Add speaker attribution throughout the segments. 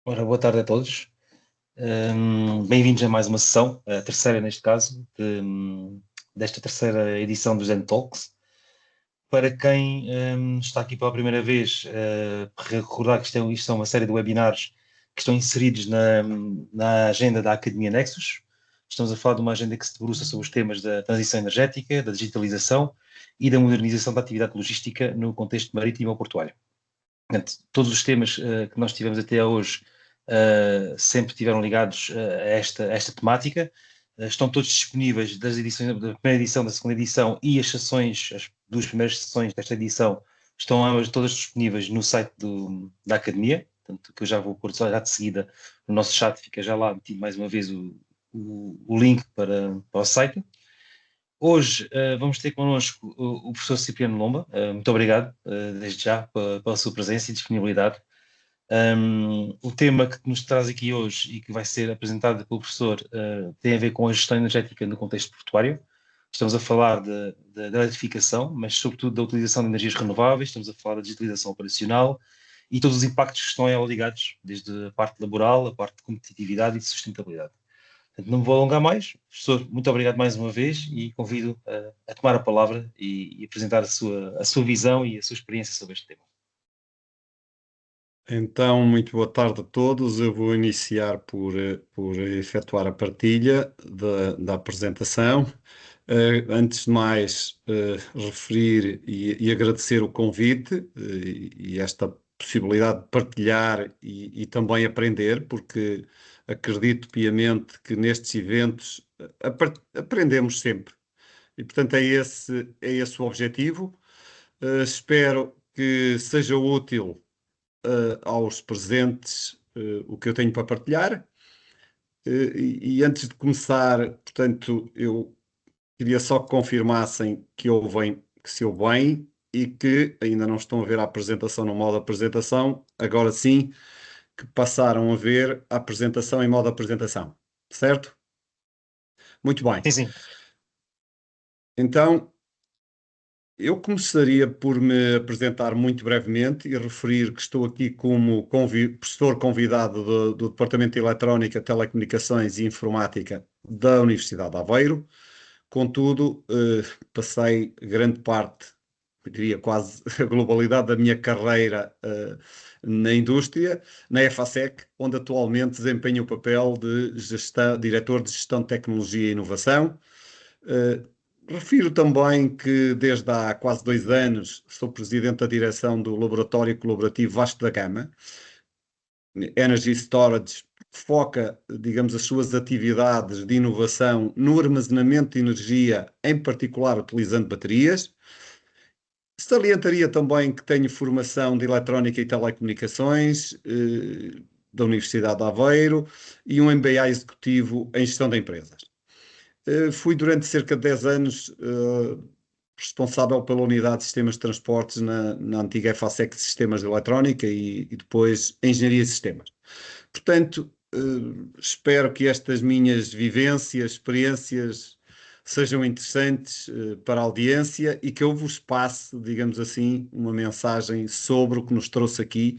Speaker 1: Ora, boa tarde a todos. Bem-vindos a mais uma sessão, a terceira neste caso, desta terceira edição dos Zen Talks. Para quem está aqui pela primeira vez, recordar que isto é uma série de webinars que estão inseridos na agenda da Academia Nexus. Estamos a falar de uma agenda que se debruça sobre os temas da transição energética, da digitalização e da modernização da atividade logística no contexto marítimo ou portuário. Portanto, todos os temas que nós tivemos até hoje sempre estiveram ligados a esta temática. Estão todos disponíveis das edições, da primeira edição, da segunda edição e as sessões, as duas primeiras sessões desta edição estão ambas todas disponíveis no site da Academia, portanto, que eu já vou pôr já de seguida no nosso chat, fica já lá metido mais uma vez o link para o site. Hoje vamos ter connosco o professor Cipriano Lomba. Muito obrigado desde já pela sua presença e disponibilidade. O tema que nos traz aqui hoje e que vai ser apresentado pelo professor tem a ver com a gestão energética no contexto portuário. Estamos a falar da eletrificação, mas sobretudo da utilização de energias renováveis, estamos a falar da digitalização operacional e todos os impactos que estão ligados, desde a parte laboral, a parte de competitividade e de sustentabilidade. Portanto, não me vou alongar mais. Professor, muito obrigado mais uma vez e convido a tomar a palavra e apresentar a sua visão e a sua experiência sobre este tema.
Speaker 2: Então, muito boa tarde a todos. Eu vou iniciar por efetuar a partilha da apresentação. Antes de mais, referir e agradecer o convite e esta possibilidade de partilhar e também aprender, porque acredito piamente que nestes eventos aprendemos sempre. E, portanto, é esse o objetivo. Espero que seja útil aos presentes o que eu tenho para partilhar. E antes de começar, portanto, eu queria só que confirmassem que se ouve bem e que ainda não estão a ver a apresentação no modo apresentação, agora sim que passaram a ver a apresentação em modo apresentação, certo? Muito bem.
Speaker 1: Sim, sim.
Speaker 2: Então, eu começaria por me apresentar muito brevemente e referir que estou aqui como professor convidado do Departamento de Eletrónica, Telecomunicações e Informática da Universidade de Aveiro. Contudo, passei grande parte, eu diria quase a globalidade da minha carreira na indústria, na EFASEC, onde atualmente desempenho o papel de diretor de Gestão de Tecnologia e Inovação. Refiro também que desde há quase 2 anos sou presidente da direção do Laboratório Colaborativo Vasco da Gama, Energy Storage, que foca, digamos, as suas atividades de inovação no armazenamento de energia, em particular utilizando baterias. Salientaria também que tenho formação de Eletrónica e Telecomunicações da Universidade de Aveiro e um MBA executivo em Gestão de Empresas. Fui durante cerca de 10 anos responsável pela unidade de sistemas de transportes na antiga EFASEC de Sistemas de Eletrónica e depois Engenharia de Sistemas. Portanto, espero que estas minhas vivências, experiências sejam interessantes para a audiência e que eu vos passe, digamos assim, uma mensagem sobre o que nos trouxe aqui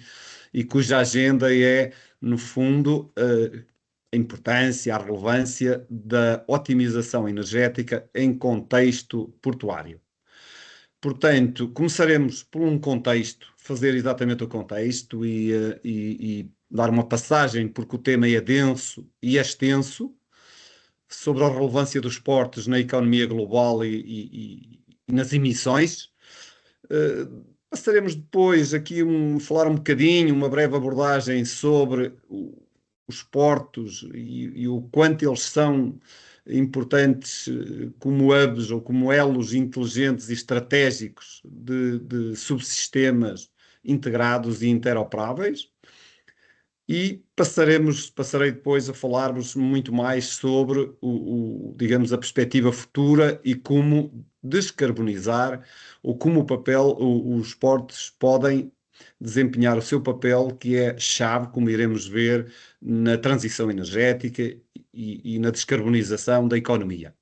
Speaker 2: e cuja agenda é, no fundo, a importância, a relevância da otimização energética em contexto portuário. Portanto, começaremos por um contexto, fazer exatamente o contexto e dar uma passagem, porque o tema é denso e é extenso, sobre a relevância dos portos na economia global e nas emissões. Passaremos depois aqui falar um bocadinho, uma breve abordagem sobre os portos e o quanto eles são importantes como hubs ou como elos inteligentes e estratégicos de subsistemas integrados e interoperáveis. E passarei depois a falar-vos muito mais sobre digamos, a perspectiva futura e como descarbonizar ou como os portos podem desempenhar o seu papel, que é chave, como iremos ver, na transição energética e na descarbonização da economia.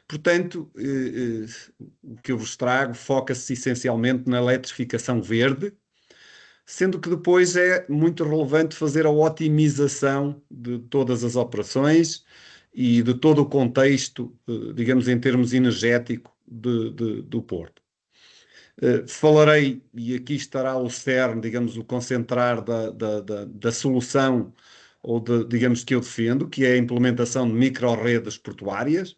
Speaker 2: Portanto, o que eu vos trago foca-se essencialmente na eletrificação verde, sendo que depois é muito relevante fazer a otimização de todas as operações e de todo o contexto, digamos, em termos energético do Porto. Falarei, e aqui estará o cerne, digamos, o concentrar da solução, ou digamos, que eu defendo, que é a implementação de micro-redes portuárias.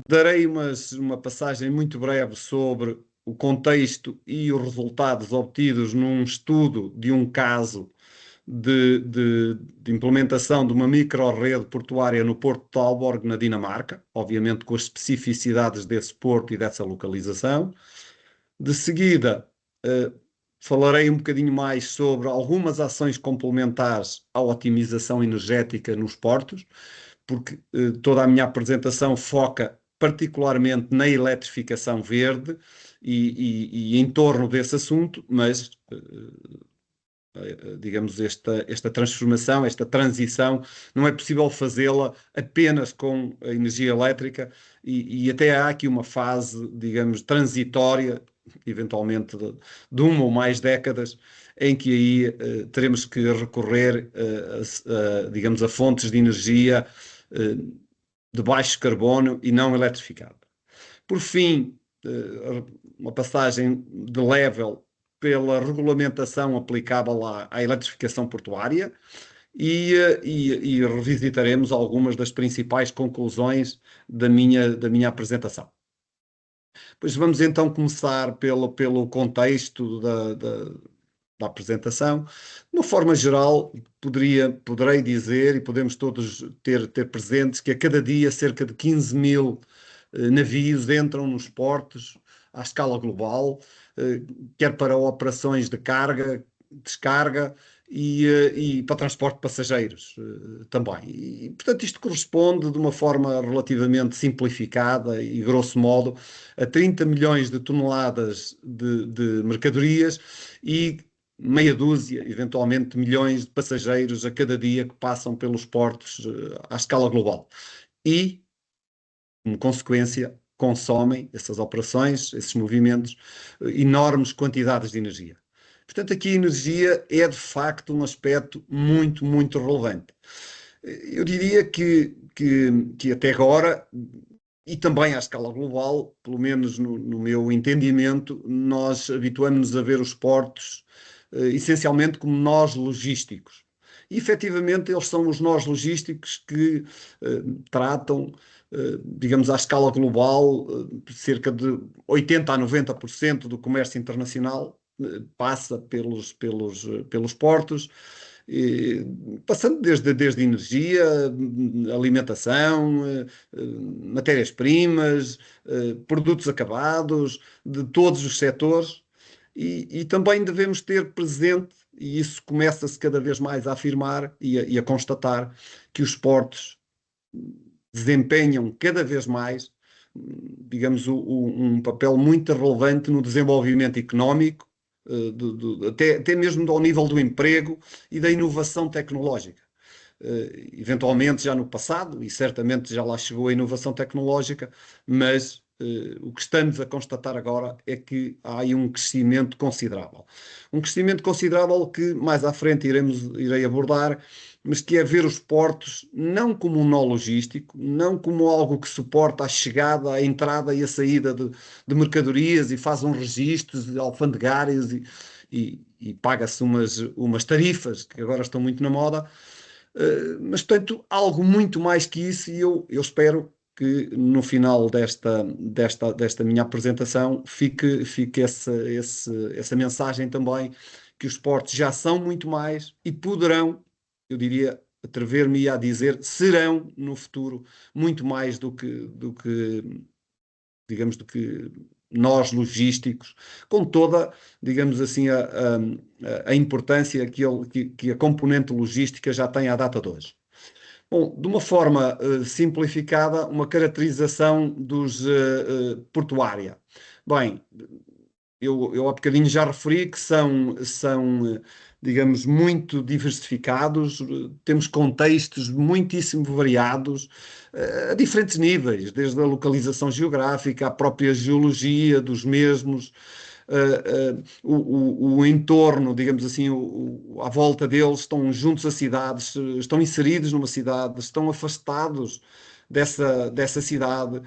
Speaker 2: Darei uma passagem muito breve sobre o contexto e os resultados obtidos num estudo de um caso de implementação de uma micro-rede portuária no Porto de Aalborg, na Dinamarca, obviamente com as especificidades desse porto e dessa localização. De seguida, falarei um bocadinho mais sobre algumas ações complementares à otimização energética nos portos, porque toda a minha apresentação foca particularmente na eletrificação verde e em torno desse assunto, mas digamos, esta transformação, esta transição, não é possível fazê-la apenas com a energia elétrica e até há aqui uma fase, digamos, transitória, eventualmente de uma ou mais décadas, em que aí teremos que recorrer, digamos, a fontes de energia de baixo carbono e não eletrificada. Por fim, uma passagem de level pela regulamentação aplicável à eletrificação portuária e revisitaremos algumas das principais conclusões da minha apresentação. Pois vamos então começar pelo contexto da apresentação. De uma forma geral, poderei dizer, e podemos todos ter presentes, que a cada dia cerca de 15 mil navios entram nos portos à escala global, quer para operações de carga, descarga e para transporte de passageiros também. E, portanto, isto corresponde de uma forma relativamente simplificada e grosso modo a 30 milhões de toneladas de mercadorias e meia dúzia, eventualmente, milhões de passageiros a cada dia que passam pelos portos à escala global. E, como consequência, consomem essas operações, esses movimentos, enormes quantidades de energia. Portanto, aqui a energia é de facto um aspecto muito, muito relevante. Eu diria que até agora, e também à escala global, pelo menos no meu entendimento, nós habituamos-nos a ver os portos essencialmente como nós logísticos. E efetivamente eles são os nós logísticos que tratam, digamos, à escala global, cerca de 80% a 90% do comércio internacional passa pelos portos, passando desde energia, alimentação, matérias-primas, produtos acabados, de todos os setores, e também devemos ter presente, e isso começa-se cada vez mais a afirmar e a constatar, que os portos desempenham cada vez mais, digamos, um papel muito relevante no desenvolvimento económico, até mesmo ao nível do emprego e da inovação tecnológica. Eventualmente já no passado, e certamente já lá chegou a inovação tecnológica, mas o que estamos a constatar agora é que há aí um crescimento considerável. Um crescimento considerável que mais à frente irei abordar, mas que é ver os portos não como um nó logístico, não como algo que suporta a chegada, a entrada e a saída de mercadorias e faz uns registros alfandegários e paga-se umas tarifas que agora estão muito na moda, mas, portanto, algo muito mais que isso, e eu espero que no final desta minha apresentação fique essa mensagem também, que os portos já são muito mais e poderão, eu diria, atrever-me a dizer, serão no futuro muito mais do que digamos, do que nós logísticos, com toda, digamos assim, a importância que a componente logística já tem à data de hoje. Bom, de uma forma simplificada, uma caracterização dos portuária. Bem, eu há bocadinho já referi que são digamos, muito diversificados, temos contextos muitíssimo variados, a diferentes níveis, desde a localização geográfica, à própria geologia dos mesmos, o entorno, digamos assim, à volta deles, estão juntos a cidades, estão inseridos numa cidade, estão afastados dessa cidade,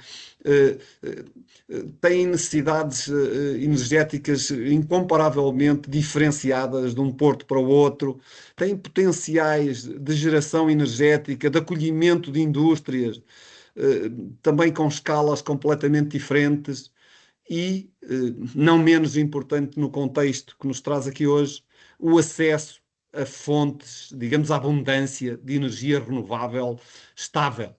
Speaker 2: têm necessidades energéticas incomparavelmente diferenciadas de um porto para o outro, têm potenciais de geração energética, de acolhimento de indústrias, também com escalas completamente diferentes e, não menos importante no contexto que nos traz aqui hoje, o acesso a fontes, digamos, a abundância de energia renovável estável.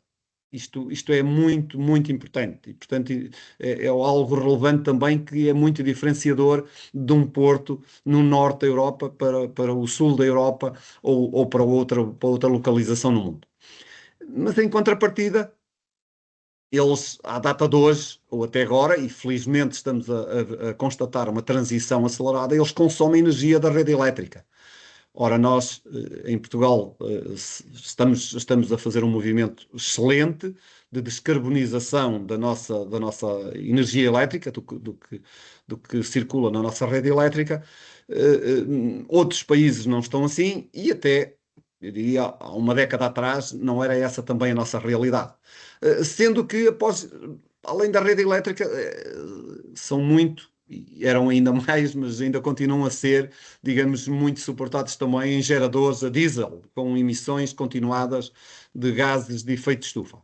Speaker 2: Isto é muito, muito importante e, portanto, é algo relevante também que é muito diferenciador de um porto no norte da Europa para o sul da Europa ou para outra localização no mundo. Mas, em contrapartida, eles, à data de hoje, ou até agora, e felizmente estamos a constatar uma transição acelerada, eles consomem energia da rede elétrica. Ora, nós, em Portugal, estamos a fazer um movimento excelente de descarbonização da nossa energia elétrica, do que circula na nossa rede elétrica. Outros países não estão assim e até, eu diria, há uma década atrás, não era essa também a nossa realidade. Sendo que, além da rede elétrica, são muito, e eram ainda mais, mas ainda continuam a ser, digamos, muito suportados também em geradores a diesel, com emissões continuadas de gases de efeito de estufa.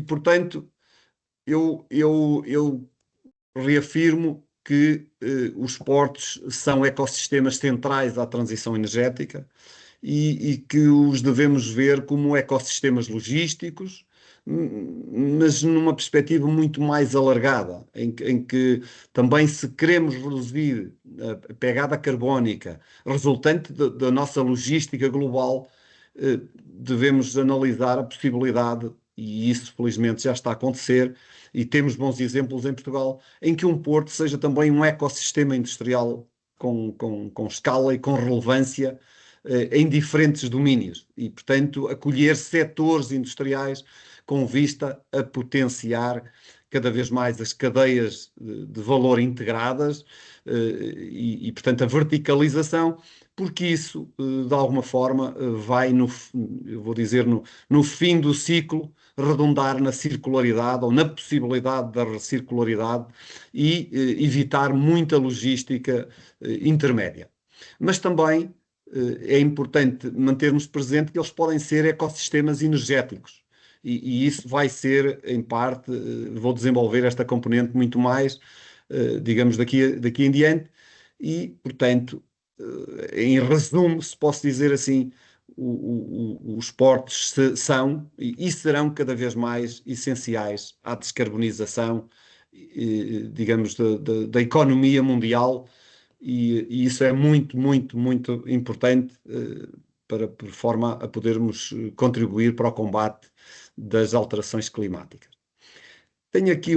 Speaker 2: Portanto, eu reafirmo que os portos são ecossistemas centrais à transição energética e que os devemos ver como ecossistemas logísticos, mas numa perspectiva muito mais alargada, em que também, se queremos reduzir a pegada carbónica resultante da nossa logística global, devemos analisar a possibilidade, e isso felizmente já está a acontecer, e temos bons exemplos em Portugal, em que um porto seja também um ecossistema industrial com escala e com relevância em diferentes domínios e, portanto, acolher setores industriais com vista a potenciar cada vez mais as cadeias de valor integradas portanto, a verticalização, porque isso, de alguma forma, vai, eu vou dizer, no fim do ciclo, redundar na circularidade ou na possibilidade da recircularidade e evitar muita logística intermédia. Mas também é importante mantermos presente que eles podem ser ecossistemas energéticos. E isso vai ser, em parte, vou desenvolver esta componente muito mais, digamos, daqui em diante. E, portanto, em resumo, se posso dizer assim, os portos são e serão cada vez mais essenciais à descarbonização, digamos, da economia mundial, e isso é muito, muito, muito importante por forma a podermos contribuir para o combate das alterações climáticas. Tenho aqui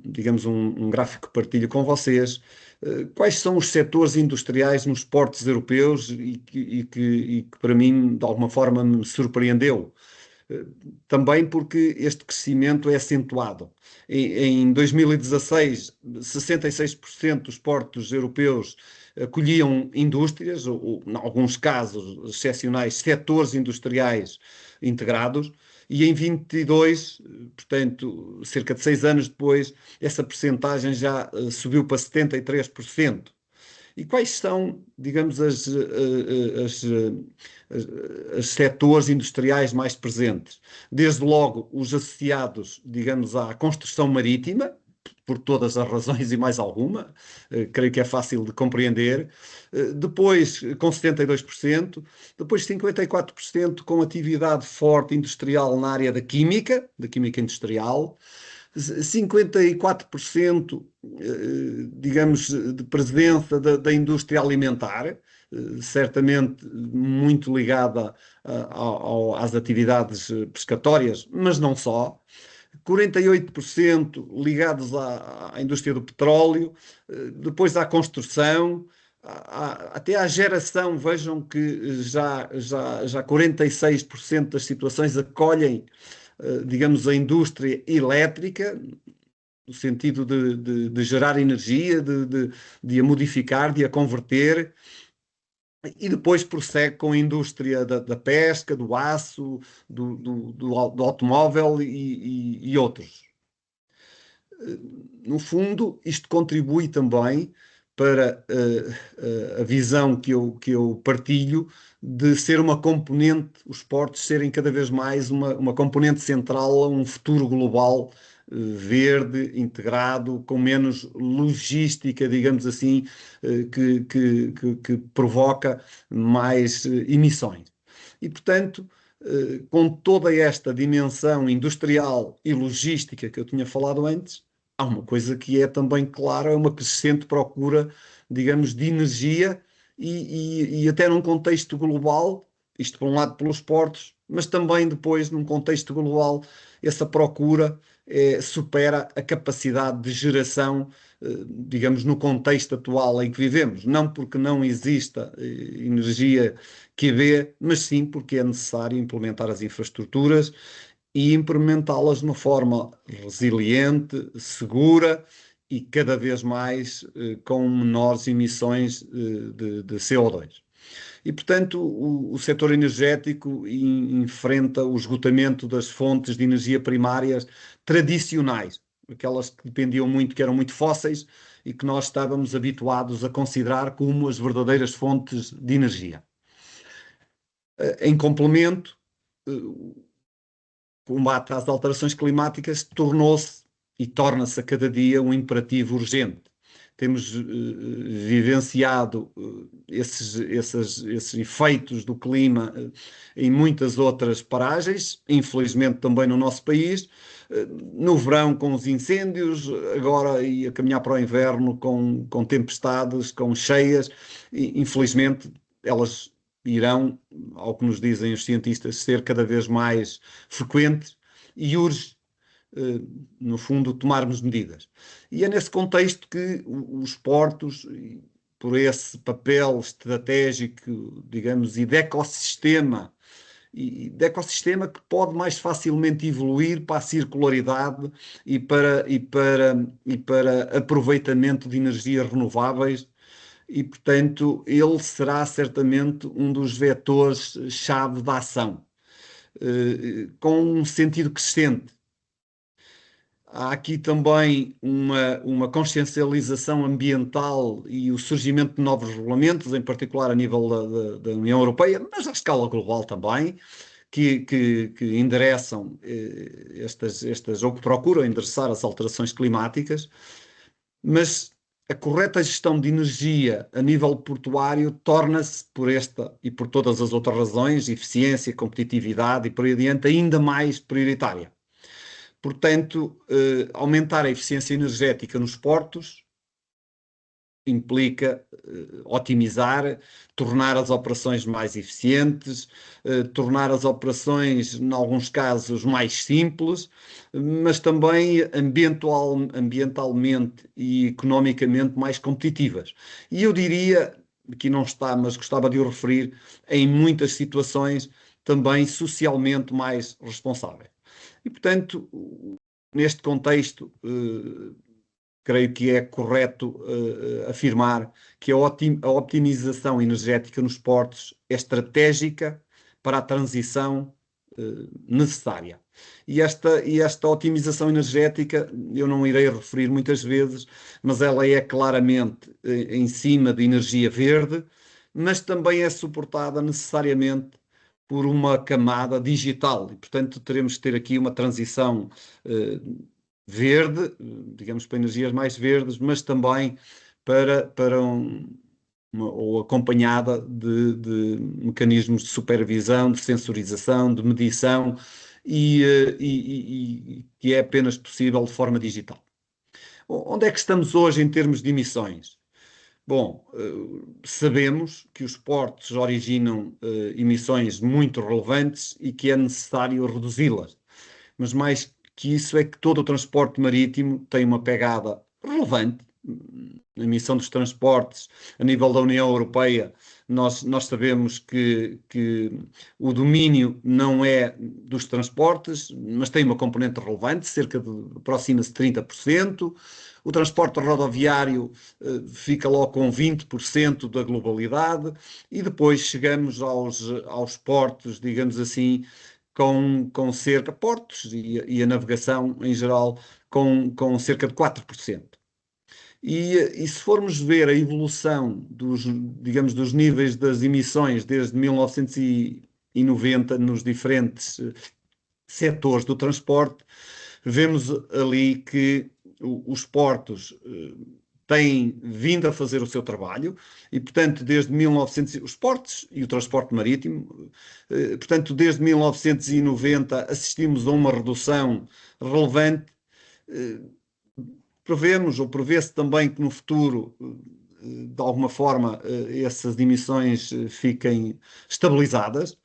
Speaker 2: digamos, um gráfico que partilho com vocês. Quais são os setores industriais nos portos europeus que para mim, de alguma forma, me surpreendeu? Também porque este crescimento é acentuado. Em 2016, 66% dos portos europeus acolhiam indústrias, ou, em alguns casos excepcionais, setores industriais integrados, e em 22, portanto, cerca de 6 anos depois, essa percentagem já subiu para 73%. E quais são, digamos, os setores industriais mais presentes? Desde logo, os associados, digamos, à construção marítima, por todas as razões e mais alguma, creio que é fácil de compreender. Depois, com 72%, depois 54% com atividade forte industrial na área da química industrial, 54%, digamos, de presença da indústria alimentar, certamente muito ligada às atividades pescatórias, mas não só. 48% ligados à indústria do petróleo, depois à construção, até à geração. Vejam que já 46% das situações acolhem, digamos, a indústria elétrica, no sentido de gerar energia, de a modificar, de a converter, e depois prossegue com a indústria da pesca, do aço, do automóvel e outros. No fundo, isto contribui também para a visão que eu partilho de ser uma componente, os portos serem cada vez mais uma componente central a um futuro global verde, integrado, com menos logística, digamos assim, que provoca mais emissões. E, portanto, com toda esta dimensão industrial e logística que eu tinha falado antes, há uma coisa que é também clara, é uma crescente procura, digamos, de energia e até num contexto global, isto por um lado pelos portos, mas também depois num contexto global, essa procura supera a capacidade de geração, digamos, no contexto atual em que vivemos. Não porque não exista energia QB, mas sim porque é necessário implementar as infraestruturas e implementá-las de uma forma resiliente, segura e cada vez mais com menores emissões de CO2. E, portanto, o setor energético enfrenta o esgotamento das fontes de energia primárias tradicionais, aquelas que dependiam muito, que eram muito fósseis e que nós estávamos habituados a considerar como as verdadeiras fontes de energia. Em complemento, o combate às alterações climáticas tornou-se e torna-se a cada dia um imperativo urgente. Temos vivenciado esses efeitos do clima em muitas outras paragens, infelizmente também no nosso país, no verão com os incêndios, agora e a caminhar para o inverno com tempestades, com cheias, e, infelizmente elas irão, ao que nos dizem os cientistas, ser cada vez mais frequentes e urge, no fundo, tomarmos medidas. E é nesse contexto que os portos, por esse papel estratégico, digamos, e de ecossistema que pode mais facilmente evoluir para a circularidade e para aproveitamento de energias renováveis, e, portanto, ele será certamente um dos vetores-chave da ação, com um sentido crescente. Há aqui também uma consciencialização ambiental e o surgimento de novos regulamentos, em particular a nível da União Europeia, mas à escala global também, que endereçam ou que procuram endereçar as alterações climáticas, mas a correta gestão de energia a nível portuário torna-se, por esta e por todas as outras razões, eficiência, competitividade e por aí adiante, ainda mais prioritária. Portanto, aumentar a eficiência energética nos portos implica otimizar, tornar as operações mais eficientes, tornar as operações, em alguns casos, mais simples, mas também ambientalmente e economicamente mais competitivas. E eu diria, aqui não está, mas gostava de o referir, em muitas situações também socialmente mais responsáveis. E, portanto, neste contexto, creio que é correto afirmar que a optimização energética nos portos é estratégica para a transição necessária. E esta otimização energética, eu não irei referir muitas vezes, mas ela é claramente em cima de energia verde, mas também é suportada necessariamente por uma camada digital. E, portanto, teremos que ter aqui uma transição verde, digamos, para energias mais verdes, mas também para ou acompanhada de mecanismos de supervisão, de sensorização, de medição e que é apenas possível de forma digital. Onde é que estamos hoje em termos de emissões? Bom, sabemos que os portos originam emissões muito relevantes e que é necessário reduzi-las. Mas mais que isso é que todo o transporte marítimo tem uma pegada relevante. A emissão dos transportes a nível da União Europeia Nós sabemos que o domínio não é dos transportes, mas tem uma componente relevante, aproxima-se de 30%. O transporte rodoviário fica logo com 20% da globalidade, e depois chegamos aos portos, digamos assim, com cerca, portos e a navegação em geral, com cerca de 4%. E se formos ver a evolução digamos, dos níveis das emissões desde 1990 nos diferentes setores do transporte, vemos ali que os portos têm vindo a fazer o seu trabalho e, portanto, desde 1900, os portos e o transporte marítimo, portanto, desde 1990 assistimos a uma redução relevante. Prevemos, ou prevê-se também que no futuro, de alguma forma, essas emissões fiquem estabilizadas.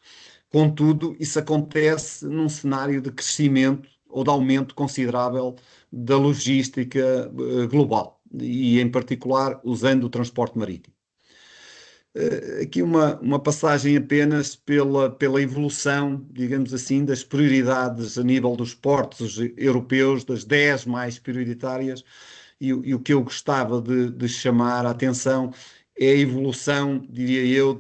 Speaker 2: Contudo, isso acontece num cenário de crescimento ou de aumento considerável da logística global, e em particular usando o transporte marítimo. Aqui uma passagem apenas pela evolução, digamos assim, das prioridades a nível dos portos europeus, das 10 mais prioritárias, e o que eu gostava de chamar a atenção é a evolução, diria eu,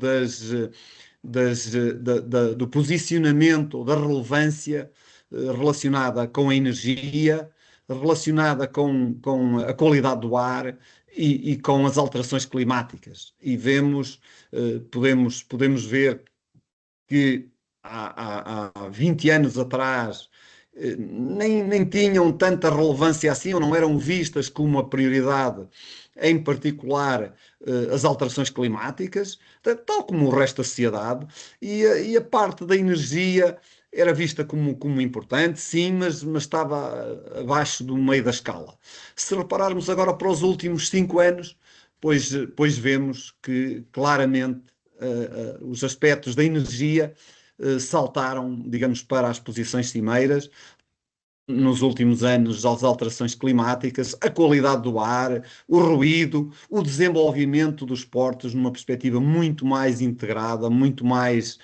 Speaker 2: do posicionamento ou da relevância relacionada com a energia, relacionada com a qualidade do ar e com as alterações climáticas. E podemos ver que há 20 anos atrás nem tinham tanta relevância assim, ou não eram vistas como uma prioridade, em particular as alterações climáticas, tal como o resto da sociedade, e a parte da energia era vista como importante, sim, mas estava abaixo do meio da escala. Se repararmos agora para os últimos 5 anos, pois vemos que claramente os aspectos da energia saltaram, digamos, para as posições cimeiras. Nos últimos anos, as alterações climáticas, a qualidade do ar, o ruído, o desenvolvimento dos portos numa perspectiva muito mais integrada, muito mais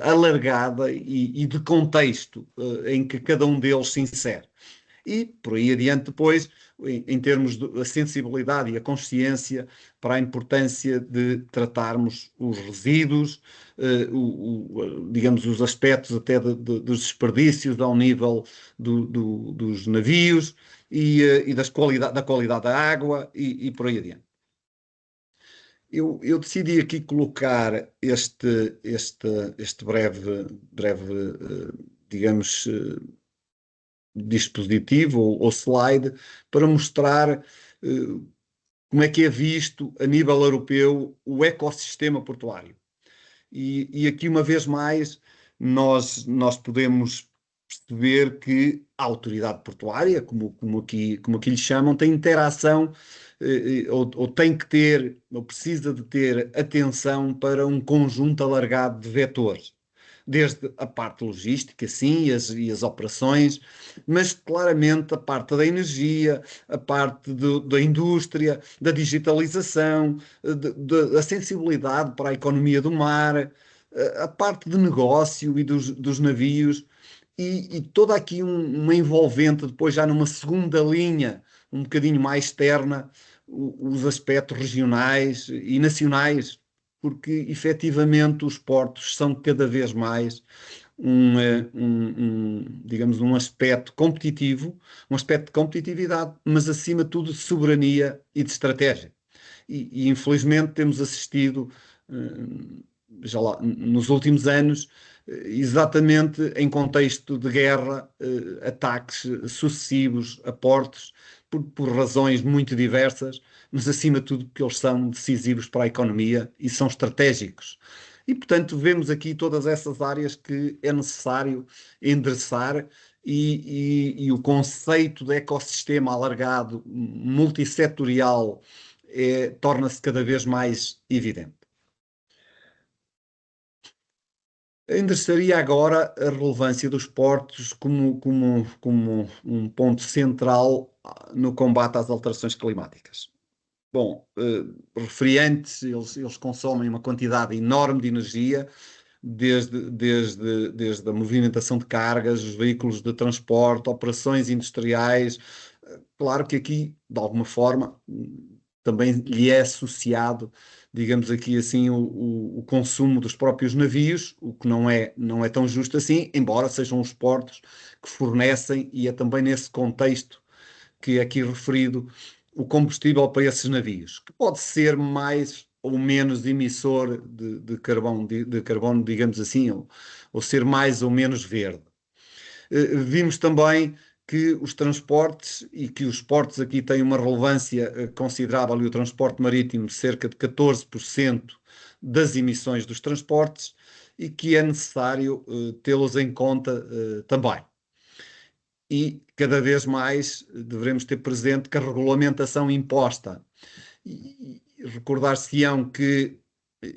Speaker 2: alargada e de contexto em que cada um deles se insere. E por aí adiante depois, em termos da sensibilidade e a consciência para a importância de tratarmos os resíduos, digamos, os aspectos até dos desperdícios ao nível dos navios e da qualidade da água e por aí adiante. Eu decidi aqui colocar este breve, digamos, dispositivo ou slide para mostrar como é que é visto a nível europeu o ecossistema portuário. E aqui, uma vez mais, nós podemos perceber que a autoridade portuária, como aqui lhe chamam, tem interação ou tem que ter, ou precisa de ter atenção para um conjunto alargado de vetores. Desde a parte logística, sim, e as operações, mas claramente a parte da energia, a parte da indústria, da digitalização, da sensibilidade para a economia do mar, a parte de negócio e dos navios, e toda aqui uma envolvente, depois já numa segunda linha, um bocadinho mais externa, os aspectos regionais e nacionais, porque efetivamente os portos são cada vez mais digamos, um aspecto competitivo, um aspecto de competitividade, mas acima de tudo de soberania e de estratégia. E infelizmente temos assistido, já lá, nos últimos anos, exatamente em contexto de guerra, ataques sucessivos a portos, por razões muito diversas, mas acima de tudo porque eles são decisivos para a economia e são estratégicos. E, portanto, vemos aqui todas essas áreas que é necessário endereçar, e o conceito de ecossistema alargado, multissetorial, torna-se cada vez mais evidente. Endereçaria agora a relevância dos portos como um ponto central no combate às alterações climáticas. Bom, refriantes, eles consomem uma quantidade enorme de energia, desde a movimentação de cargas, os veículos de transporte, operações industriais. Claro que aqui, de alguma forma, também lhe é associado, digamos aqui assim, o consumo dos próprios navios, o que não é tão justo assim, embora sejam os portos que fornecem, e é também nesse contexto que é aqui referido o combustível para esses navios, que pode ser mais ou menos emissor de carbono, digamos assim, ou ser mais ou menos verde. Vimos também que os transportes e que os portos aqui têm uma relevância considerável, e o transporte marítimo cerca de 14% das emissões dos transportes, e que é necessário tê-los em conta também. E cada vez mais devemos ter presente que a regulamentação imposta, e recordar-se-ão que,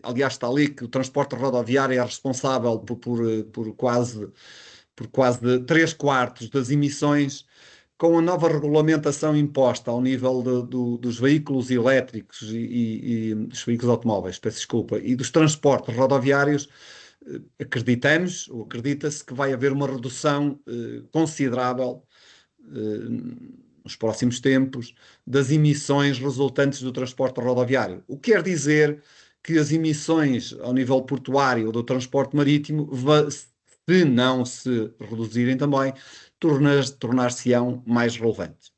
Speaker 2: aliás, está ali que o transporte rodoviário é responsável por quase 3 quartos das emissões. Com a nova regulamentação imposta ao nível dos veículos elétricos e dos veículos automóveis, peço desculpa, e dos transportes rodoviários, acreditamos, ou acredita-se, que vai haver uma redução considerável nos próximos tempos das emissões resultantes do transporte rodoviário. O que quer dizer que as emissões ao nível portuário ou do transporte marítimo, se não se reduzirem também, tornar-se-ão mais relevantes.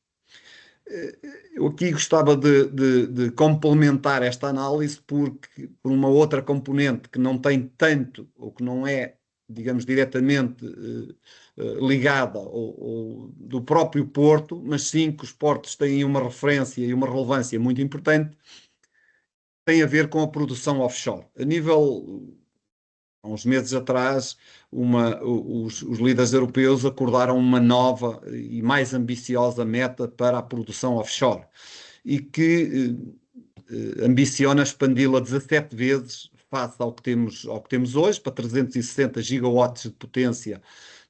Speaker 2: Eu aqui gostava de complementar esta análise por uma outra componente que não tem tanto, ou que não é, digamos, diretamente ligada do próprio Porto, mas sim que os portos têm uma referência e uma relevância muito importante, tem a ver com a produção offshore. Há uns meses atrás, os líderes europeus acordaram uma nova e mais ambiciosa meta para a produção offshore, e que ambiciona expandi-la 17 vezes face ao que temos hoje, para 360 gigawatts de potência,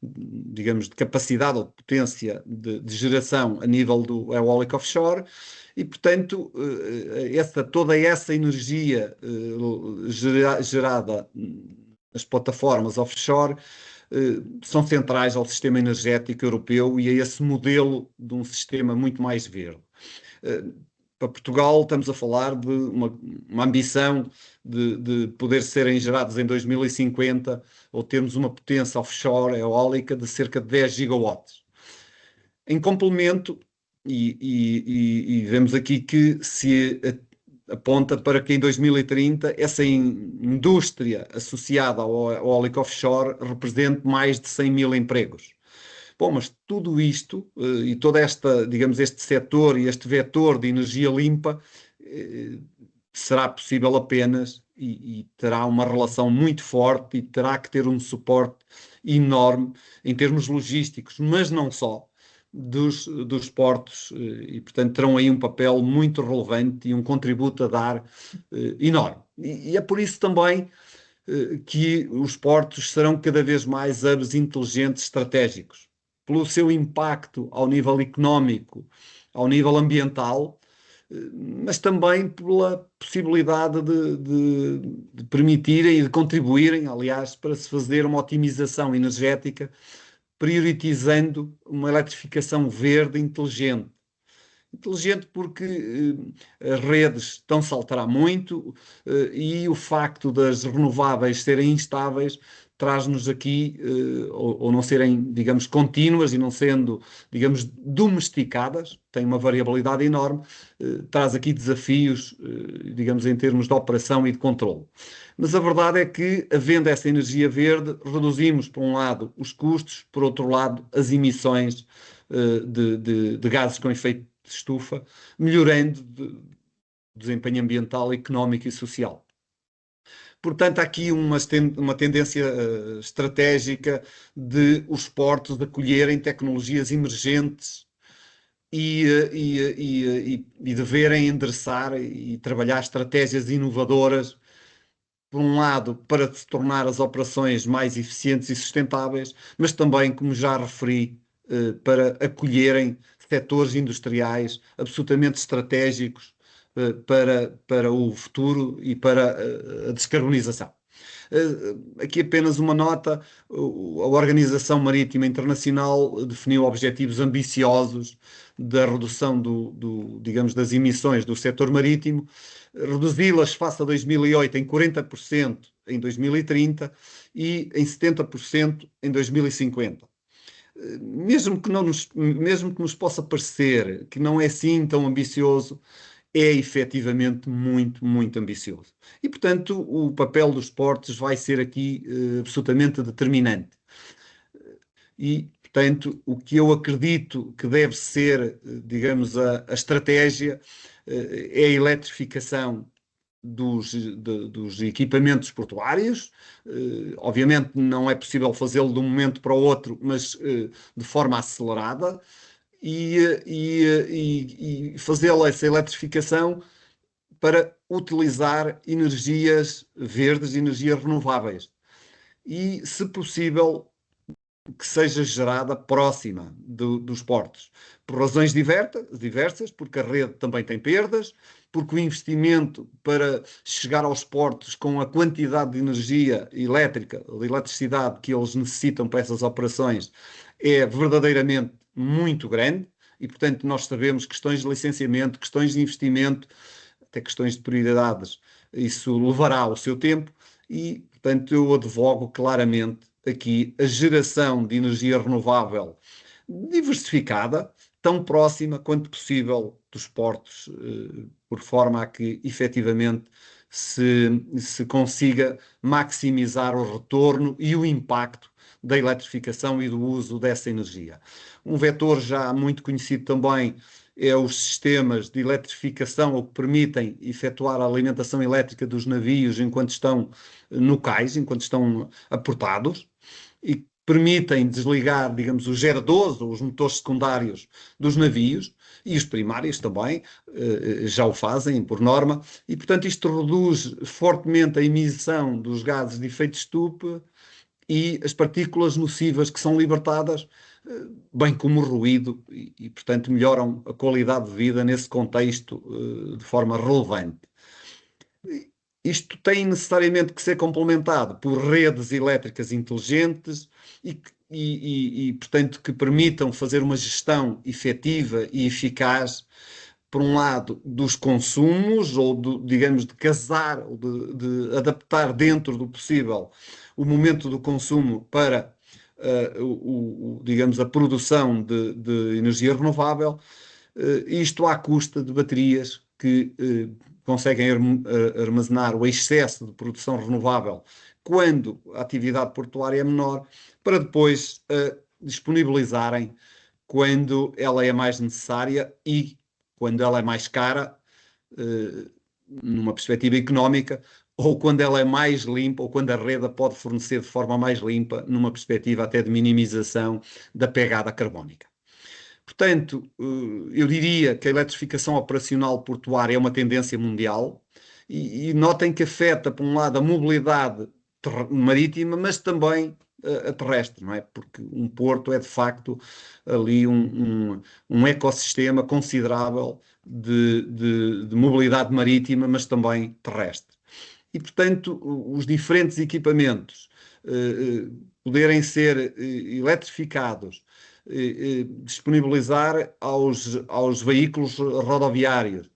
Speaker 2: digamos, de capacidade ou de potência de geração a nível do eólico offshore. E, portanto, toda essa energia gerada nas plataformas offshore são centrais ao sistema energético europeu e a esse modelo de um sistema muito mais verde. Para Portugal, estamos a falar de uma ambição de poder serem gerados em 2050, ou termos uma potência offshore eólica de cerca de 10 gigawatts. Em complemento, e vemos aqui que se aponta para que em 2030 essa indústria associada ao eólico offshore represente mais de 100 mil empregos. Bom, mas tudo isto e toda esta, digamos, este setor e este vetor de energia limpa será possível apenas e terá uma relação muito forte e terá que ter um suporte enorme em termos logísticos, mas não só, dos portos, e portanto terão aí um papel muito relevante e um contributo a dar enorme. E é por isso também que os portos serão cada vez mais hubs inteligentes estratégicos, pelo seu impacto ao nível económico, ao nível ambiental, mas também pela possibilidade de permitirem e de contribuírem, aliás, para se fazer uma otimização energética, priorizando uma eletrificação verde inteligente. Inteligente porque as redes estão-se a alterar muito, e o facto das renováveis serem instáveis traz-nos aqui, ou não serem, digamos, contínuas e não sendo, digamos, domesticadas, tem uma variabilidade enorme, traz aqui desafios, digamos, em termos de operação e de controle. Mas a verdade é que, havendo essa energia verde, reduzimos, por um lado, os custos, por outro lado, as emissões de gases com efeito de estufa, melhorando o desempenho ambiental, económico e social. Portanto, há aqui uma tendência estratégica de os portos acolherem tecnologias emergentes e deverem endereçar e trabalhar estratégias inovadoras, por um lado, para se tornar as operações mais eficientes e sustentáveis, mas também, como já referi, para acolherem setores industriais absolutamente estratégicos para o futuro e para a descarbonização. Aqui apenas uma nota: a Organização Marítima Internacional definiu objetivos ambiciosos da redução digamos, das emissões do setor marítimo, reduzi-las face a 2008 em 40% em 2030 e em 70% em 2050. Mesmo que nos possa parecer que não é assim tão ambicioso, é efetivamente muito, muito ambicioso. E, portanto, o papel dos esportes vai ser aqui absolutamente determinante. E, portanto, o que eu acredito que deve ser, digamos, a estratégia é a eletrificação dos equipamentos portuários. Obviamente não é possível fazê-lo de um momento para o outro, mas de forma acelerada, e fazê-la, essa eletrificação, para utilizar energias verdes, energias renováveis. E, se possível, que seja gerada próxima dos portos, por razões diversas, porque a rede também tem perdas, porque o investimento para chegar aos portos com a quantidade de energia elétrica, de eletricidade que eles necessitam para essas operações, é verdadeiramente muito grande. E, portanto, nós sabemos questões de licenciamento, questões de investimento, até questões de prioridades, isso levará o seu tempo. E, portanto, eu advogo claramente aqui a geração de energia renovável diversificada, tão próxima quanto possível dos portos, por forma a que efetivamente se consiga maximizar o retorno e o impacto da eletrificação e do uso dessa energia. Um vetor já muito conhecido também é os sistemas de eletrificação, o que permitem efetuar a alimentação elétrica dos navios enquanto estão no cais, enquanto estão aportados, e permitem desligar, digamos, os geradores ou os motores secundários dos navios, e os primários também já o fazem, por norma, e, portanto, isto reduz fortemente a emissão dos gases de efeito estufa e as partículas nocivas que são libertadas, bem como o ruído, portanto, melhoram a qualidade de vida nesse contexto de forma relevante. Isto tem necessariamente que ser complementado por redes elétricas inteligentes portanto, que permitam fazer uma gestão efetiva e eficaz, por um lado, dos consumos, ou digamos, de casar, ou de adaptar dentro do possível o momento do consumo para, digamos, a produção de energia renovável, isto à custa de baterias que conseguem armazenar o excesso de produção renovável quando a atividade portuária é menor, para depois disponibilizarem quando ela é mais necessária e quando ela é mais cara, numa perspectiva económica, ou quando ela é mais limpa, ou quando a rede a pode fornecer de forma mais limpa, numa perspectiva até de minimização da pegada carbónica. Portanto, eu diria que a eletrificação operacional portuária é uma tendência mundial, e notem que afeta, por um lado, a mobilidade marítima, mas também a terrestre, não é? Porque um porto é, de facto, ali um ecossistema considerável de mobilidade marítima, mas também terrestre. E, portanto, os diferentes equipamentos poderem ser eletrificados, disponibilizar aos veículos rodoviários,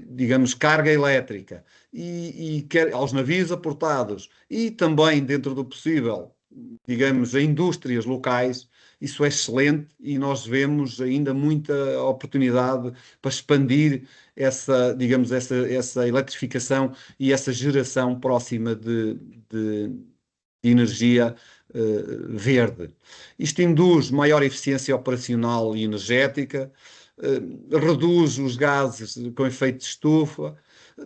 Speaker 2: digamos, carga elétrica, e aos navios aportados, e também, dentro do possível, digamos, a indústrias locais. Isso é excelente, e nós vemos ainda muita oportunidade para expandir digamos, essa eletrificação e essa geração próxima de energia verde. Isto induz maior eficiência operacional e energética, reduz os gases com efeito de estufa,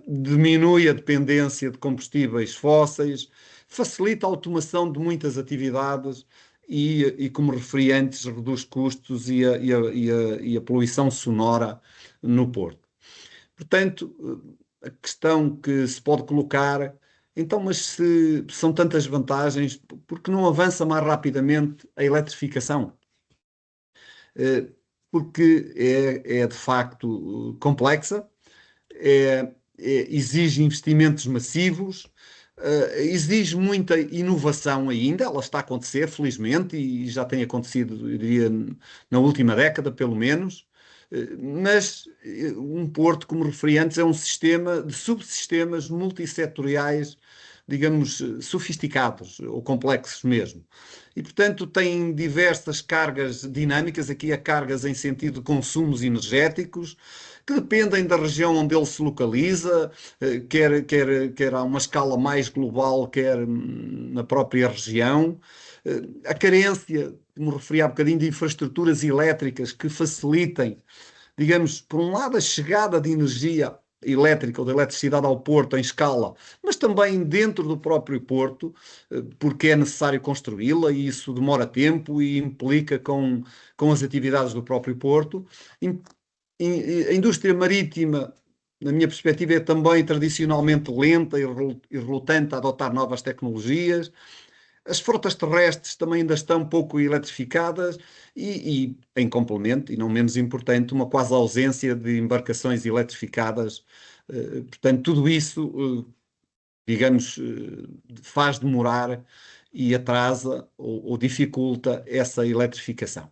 Speaker 2: diminui a dependência de combustíveis fósseis, facilita a automação de muitas atividades e, como referi antes, reduz custos e a poluição sonora no Porto. Portanto, a questão que se pode colocar: então, mas se são tantas vantagens, por que não avança mais rapidamente a eletrificação? Porque é de facto complexa, exige investimentos massivos, exige muita inovação ainda, ela está a acontecer, felizmente, e já tem acontecido, eu diria, na última década, pelo menos. Mas um porto, como referi antes, é um sistema de subsistemas multissetoriais, digamos, sofisticados ou complexos mesmo. E, portanto, tem diversas cargas dinâmicas, aqui há cargas em sentido de consumos energéticos, que dependem da região onde ele se localiza, quer a uma escala mais global, quer na própria região. A carência, como referi há bocadinho, de infraestruturas elétricas que facilitem, digamos, por um lado, a chegada de energia elétrica ou de eletricidade ao porto em escala, mas também dentro do próprio porto, porque é necessário construí-la e isso demora tempo e implica com as atividades do próprio porto. A indústria marítima, na minha perspectiva, é também tradicionalmente lenta e relutante a adotar novas tecnologias. As frotas terrestres também ainda estão pouco eletrificadas em complemento, e não menos importante, uma quase ausência de embarcações eletrificadas. Portanto, tudo isso, digamos, faz demorar e atrasa ou dificulta essa eletrificação.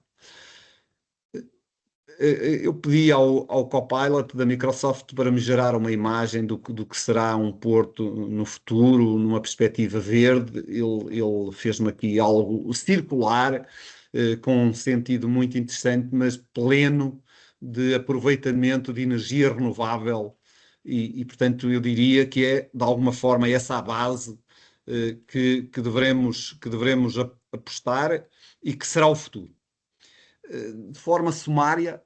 Speaker 2: Eu pedi ao Copilot da Microsoft para me gerar uma imagem do que será um porto no futuro, numa perspectiva verde. Ele fez-me aqui algo circular, com um sentido muito interessante, mas pleno de aproveitamento de energia renovável. Portanto, eu diria que é, de alguma forma, essa a base que devemos apostar e que será o futuro. De forma sumária,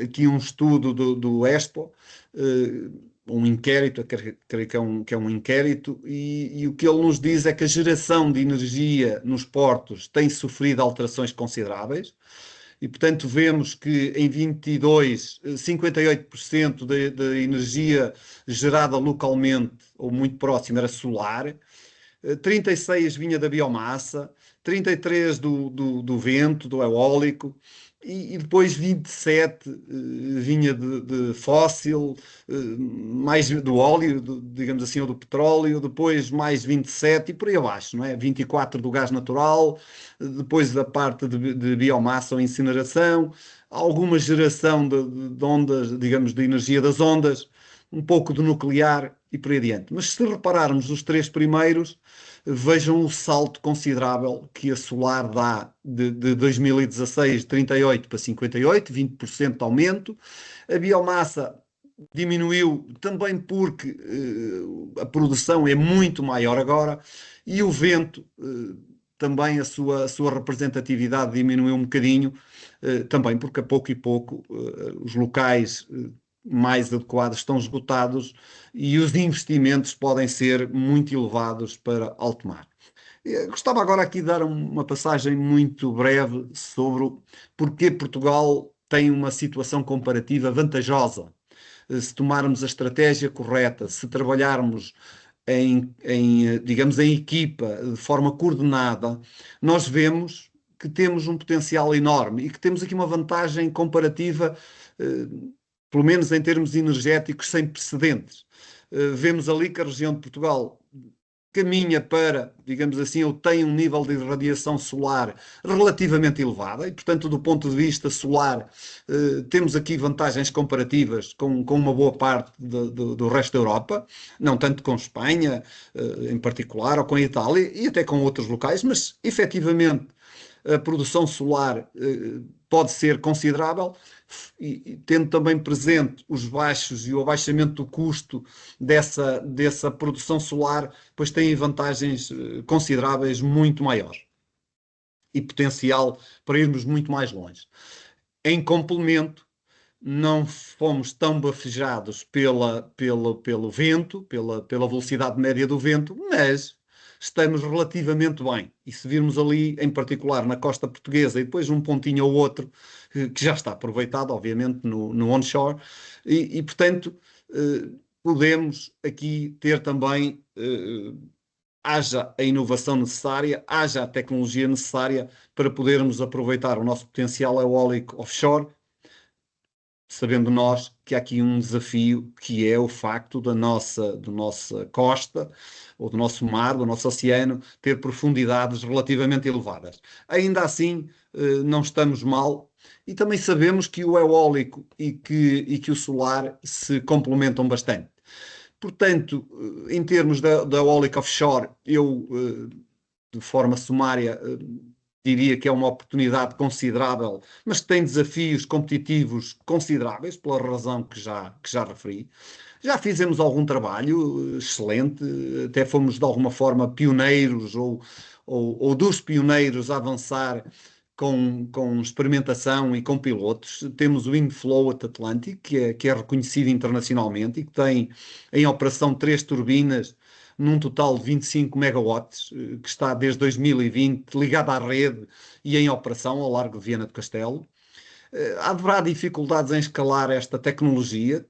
Speaker 2: aqui um estudo do Expo, um inquérito, creio que é um inquérito, e o que ele nos diz é que a geração de energia nos portos tem sofrido alterações consideráveis, e portanto vemos que em 22, 58% da energia gerada localmente ou muito próxima era solar, 36 vinha da biomassa, 33 do vento, do eólico, e depois 27 vinha de fóssil, mais do óleo, digamos assim, ou do petróleo, depois mais 27 e por aí abaixo, não é? 24 do gás natural, depois da parte de biomassa ou incineração, alguma geração de ondas, digamos, de energia das ondas, um pouco de nuclear e por aí adiante. Mas se repararmos os três primeiros, vejam o salto considerável que a solar dá de 2016, de 38 para 58, 20% de aumento. A biomassa diminuiu também porque a produção é muito maior agora e o vento também a sua representatividade diminuiu um bocadinho, também porque a pouco e pouco os locais mais adequados estão esgotados e os investimentos podem ser muito elevados para alto mar. Gostava agora aqui de dar uma passagem muito breve sobre porque Portugal tem uma situação comparativa vantajosa. Se tomarmos a estratégia correta, se trabalharmos digamos, em equipa, de forma coordenada, nós vemos que temos um potencial enorme e que temos aqui uma vantagem comparativa, pelo menos em termos energéticos, sem precedentes. Vemos ali que a região de Portugal caminha para, digamos assim, ou tem um nível de radiação solar relativamente elevada e, portanto, do ponto de vista solar, temos aqui vantagens comparativas com uma boa parte do resto da Europa, não tanto com Espanha, em particular, ou com a Itália, e até com outros locais, mas, efetivamente, a produção solar pode ser considerável, e tendo também presente os baixos e o abaixamento do custo dessa produção solar, pois tem vantagens consideráveis muito maiores e potencial para irmos muito mais longe. Em complemento, não fomos tão bafejados pelo vento, pela velocidade média do vento, mas estamos relativamente bem. E se virmos ali, em particular na costa portuguesa, e depois um pontinho ou outro, que já está aproveitado, obviamente, no onshore, portanto, podemos aqui ter também, haja a inovação necessária, haja a tecnologia necessária para podermos aproveitar o nosso potencial eólico offshore, sabendo nós que há aqui um desafio que é o facto da nossa costa, ou do nosso mar, do nosso oceano, ter profundidades relativamente elevadas. Ainda assim, não estamos mal, e também sabemos que o eólico e que o solar se complementam bastante. Portanto, em termos da eólica offshore, eu, de forma sumária, diria que é uma oportunidade considerável, mas que tem desafios competitivos consideráveis, pela razão que já referi. Já fizemos algum trabalho excelente, até fomos de alguma forma pioneiros ou dos pioneiros a avançar com experimentação e com pilotos. Temos o InFlow Atlantic, que é reconhecido internacionalmente e que tem em operação 3 turbinas num total de 25 megawatts, que está desde 2020 ligado à rede e em operação ao largo de Viana do Castelo. Haverá dificuldades em escalar esta tecnologia,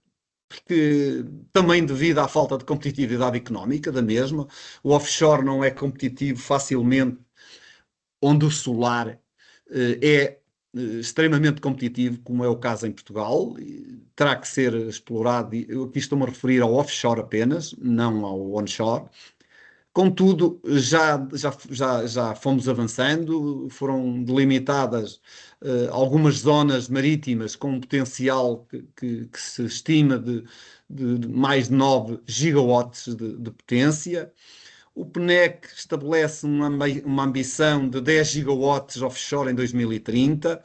Speaker 2: porque também devido à falta de competitividade económica da mesma, o offshore não é competitivo facilmente, onde o solar é extremamente competitivo, como é o caso em Portugal, e terá que ser explorado. Eu aqui estou-me a referir ao offshore apenas, não ao onshore. Contudo, já fomos avançando, foram delimitadas algumas zonas marítimas com um potencial que se estima de mais de 9 gigawatts de potência. O PNEC estabelece uma ambição de 10 gigawatts offshore em 2030.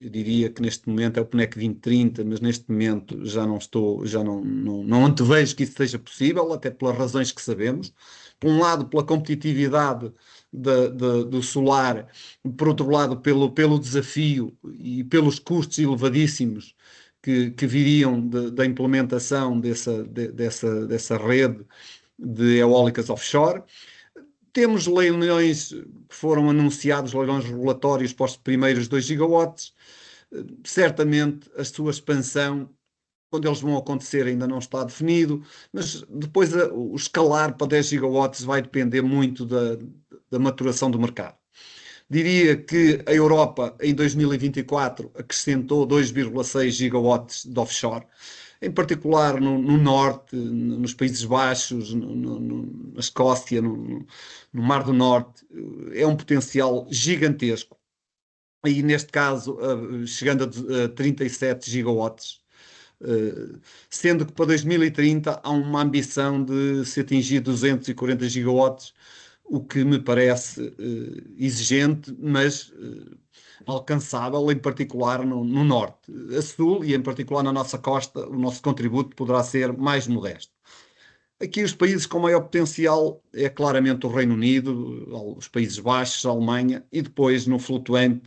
Speaker 2: Eu diria que neste momento é o PNEC 2030, mas neste momento já não antevejo que isso seja possível, até pelas razões que sabemos. Por um lado, pela competitividade do solar, por outro lado, pelo desafio e pelos custos elevadíssimos que viriam da implementação dessa rede de eólicas offshore. Temos leilões que foram anunciados, leilões regulatórios para os primeiros 2 gigawatts. Certamente a sua expansão, quando eles vão acontecer, ainda não está definido, mas depois o escalar para 10 gigawatts vai depender muito da maturação do mercado. Diria que a Europa, em 2024, acrescentou 2,6 gigawatts de offshore, em particular no norte, nos Países Baixos, na Escócia, no Mar do Norte. É um potencial gigantesco. E neste caso, chegando a 37 gigawatts, sendo que para 2030 há uma ambição de se atingir 240 gigawatts, o que me parece exigente, mas alcançável, em particular no norte. A sul e em particular na nossa costa, o nosso contributo poderá ser mais modesto. Aqui os países com maior potencial é claramente o Reino Unido, os Países Baixos, a Alemanha e depois no flutuante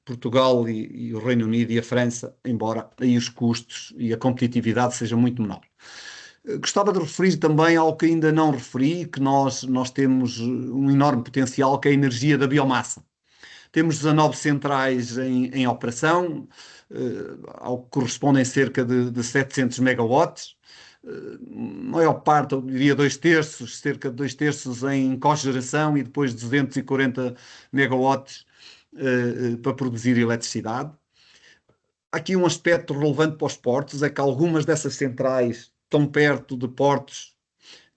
Speaker 2: Portugal e o Reino Unido e a França, embora aí os custos e a competitividade sejam muito menor. Gostava de referir também algo que ainda não referi, que nós temos um enorme potencial, que é a energia da biomassa. Temos 19 centrais em operação, ao que correspondem cerca de 700 megawatts. Maior parte, eu diria 2/3, cerca de 2/3 em cogeração e depois 240 megawatts para produzir eletricidade. Aqui um aspecto relevante para os portos é que algumas dessas centrais estão perto de portos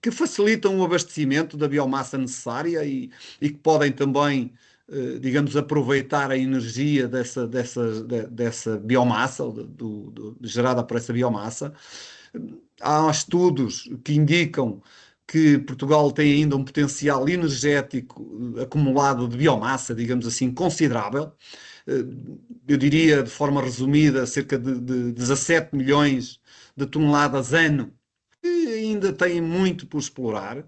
Speaker 2: que facilitam o abastecimento da biomassa necessária e que podem também, digamos, aproveitar a energia dessa biomassa, gerada por essa biomassa. Há estudos que indicam que Portugal tem ainda um potencial energético acumulado de biomassa, digamos assim, considerável. Eu diria, de forma resumida, cerca de 17 milhões de toneladas ano, que ainda têm muito por explorar.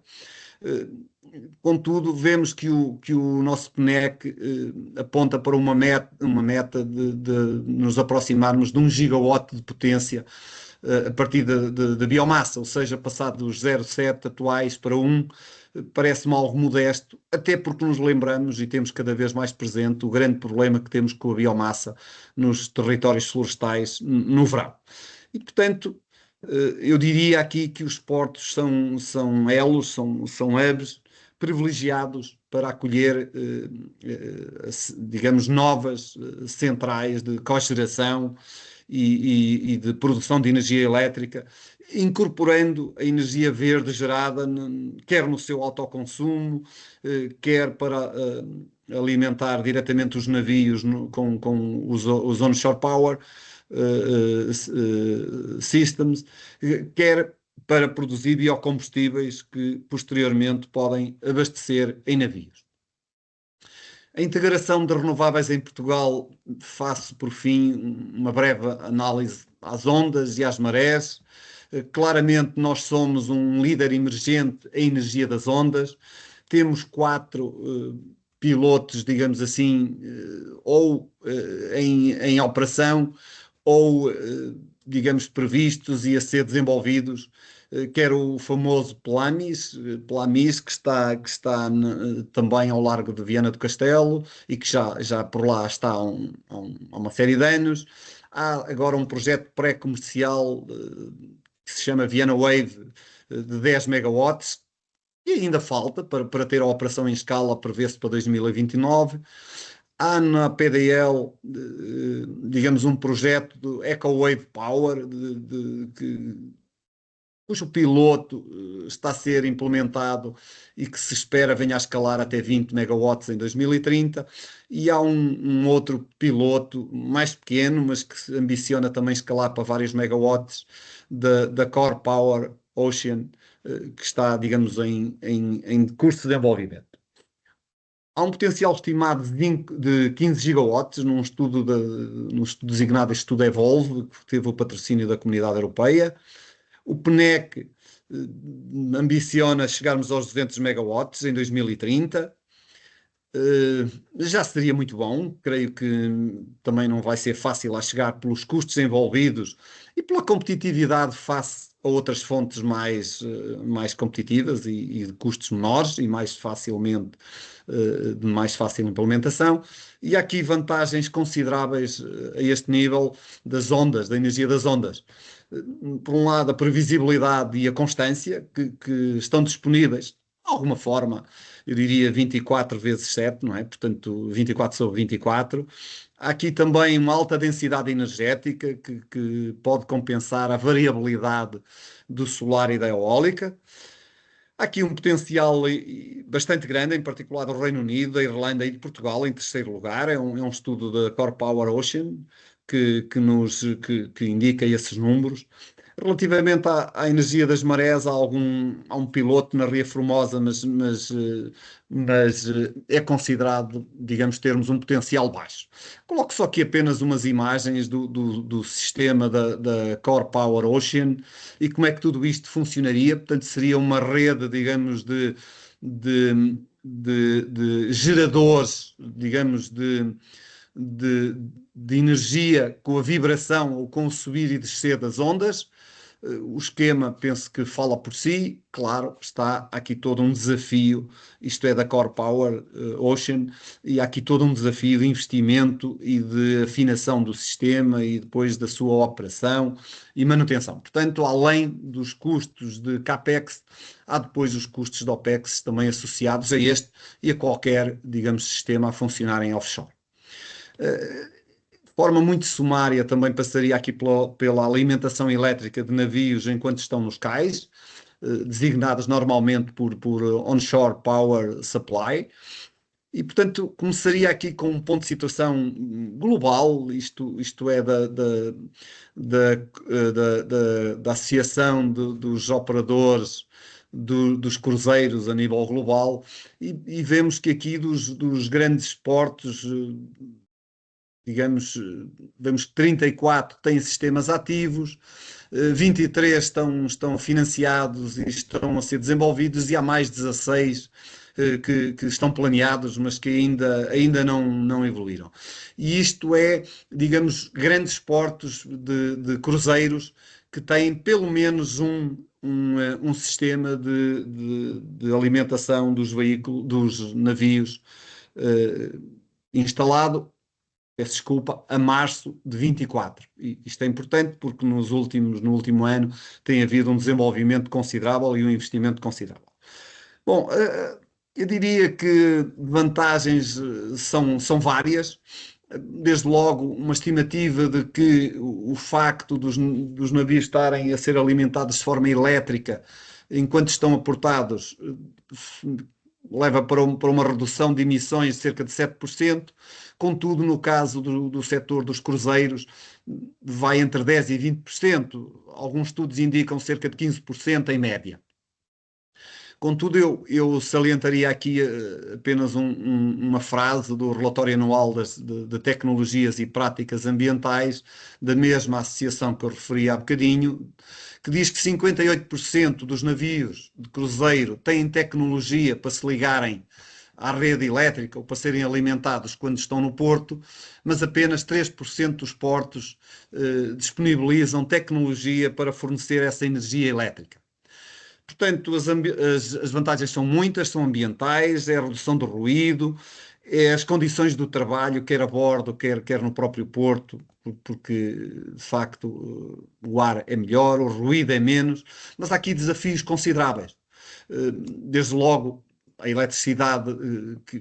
Speaker 2: Contudo, vemos que o nosso PNEC aponta para uma meta de nos aproximarmos de 1 gigawatt de potência a partir da biomassa, ou seja, passar dos 0,7 atuais para 1, parece-me algo modesto, até porque nos lembramos e temos cada vez mais presente o grande problema que temos com a biomassa nos territórios florestais no verão. E, portanto, eu diria aqui que os portos são elos, são hubs privilegiados para acolher, digamos, novas centrais de cogeração e de produção de energia elétrica, incorporando a energia verde gerada, quer no seu autoconsumo, quer para alimentar diretamente os navios com os onshore power systems, quer para produzir biocombustíveis que posteriormente podem abastecer em navios. A integração de renováveis em Portugal, faço por fim uma breve análise às ondas e às marés. Claramente nós somos um líder emergente em energia das ondas. Temos 4 pilotos, digamos assim, ou em operação, ou, digamos, previstos e a ser desenvolvidos, quer o famoso Plamis, que está também ao largo de Viana do Castelo e que já por lá está há uma série de anos. Há agora um projeto pré-comercial que se chama Viana Wave, de 10 megawatts, e ainda falta para ter a operação em escala, prevê-se para 2029. Há na PDL, digamos, um projeto do EcoWave Power, cujo piloto está a ser implementado e que se espera venha a escalar até 20 megawatts em 2030. E há um outro piloto mais pequeno, mas que se ambiciona também escalar para vários megawatts, da Core Power Ocean, que está, digamos, em curso de desenvolvimento. Há um potencial estimado de 15 gigawatts num estudo designado Estudo Evolve, que teve o patrocínio da Comunidade Europeia. O PNEC ambiciona chegarmos aos 200 megawatts em 2030. Já seria muito bom, creio que também não vai ser fácil a chegar pelos custos envolvidos e pela competitividade face a outras fontes mais competitivas e de custos menores e de mais fácil implementação. E há aqui vantagens consideráveis a este nível das ondas, da energia das ondas. Por um lado, a previsibilidade e a constância que estão disponíveis, de alguma forma, eu diria 24 vezes 7, não é? Portanto, 24 sobre 24. Há aqui também uma alta densidade energética que pode compensar a variabilidade do solar e da eólica. Há aqui um potencial bastante grande, em particular do Reino Unido, da Irlanda e de Portugal, em terceiro lugar. É um estudo da Core Power Ocean que indica esses números. Relativamente à energia das marés, há um piloto na Ria Formosa, mas é considerado, digamos, termos um potencial baixo. Coloco só aqui apenas umas imagens do sistema da Core Power Ocean e como é que tudo isto funcionaria. Portanto, seria uma rede, digamos, de geradores, digamos, de energia com a vibração ou com o subir e descer das ondas. O esquema, penso que fala por si. Claro, está aqui todo um desafio, isto é da Core Power Ocean, e há aqui todo um desafio de investimento e de afinação do sistema e depois da sua operação e manutenção. Portanto, além dos custos de CAPEX, há depois os custos de OPEX também associados a este e a qualquer, digamos, sistema a funcionar em offshore. De forma muito sumária, também passaria aqui pela alimentação elétrica de navios enquanto estão nos cais, designadas normalmente por onshore power supply. E, portanto, começaria aqui com um ponto de situação global, isto é da Associação dos Operadores dos Cruzeiros a nível global, e vemos que aqui dos grandes portos, digamos, vemos que 34 têm sistemas ativos, 23 estão financiados e estão a ser desenvolvidos, e há mais 16 que estão planeados, mas que ainda não evoluíram. E isto é, digamos, grandes portos de cruzeiros que têm pelo menos um sistema de alimentação dos veículos, dos navios instalado, peço desculpa, a março de 24. E isto é importante porque no último ano tem havido um desenvolvimento considerável e um investimento considerável. Bom, Eu diria que vantagens são várias. Desde logo, uma estimativa de que o facto dos navios estarem a ser alimentados de forma elétrica enquanto estão aportados leva para uma redução de emissões de cerca de 7%. Contudo, no caso do setor dos cruzeiros, vai entre 10% e 20%. Alguns estudos indicam cerca de 15% em média. Contudo, eu salientaria aqui apenas uma frase do relatório anual de tecnologias e práticas ambientais, da mesma associação que eu referi há bocadinho, que diz que 58% dos navios de cruzeiro têm tecnologia para se ligarem à rede elétrica ou para serem alimentados quando estão no porto, mas apenas 3% dos portos disponibilizam tecnologia para fornecer essa energia elétrica. Portanto, as vantagens são muitas, são ambientais, é a redução do ruído, é as condições do trabalho, quer a bordo, quer no próprio porto, porque de facto o ar é melhor, o ruído é menos, mas há aqui desafios consideráveis. Desde logo, a eletricidade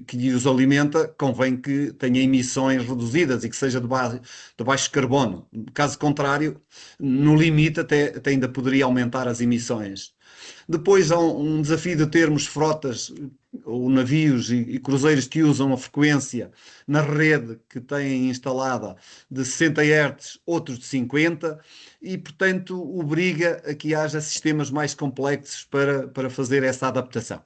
Speaker 2: que os alimenta convém que tenha emissões reduzidas e que seja de baixo carbono. Caso contrário, no limite até ainda poderia aumentar as emissões. Depois há um desafio de termos frotas ou navios e cruzeiros que usam a frequência na rede que têm instalada de 60 Hz, outros de 50, e, portanto, obriga a que haja sistemas mais complexos para fazer essa adaptação.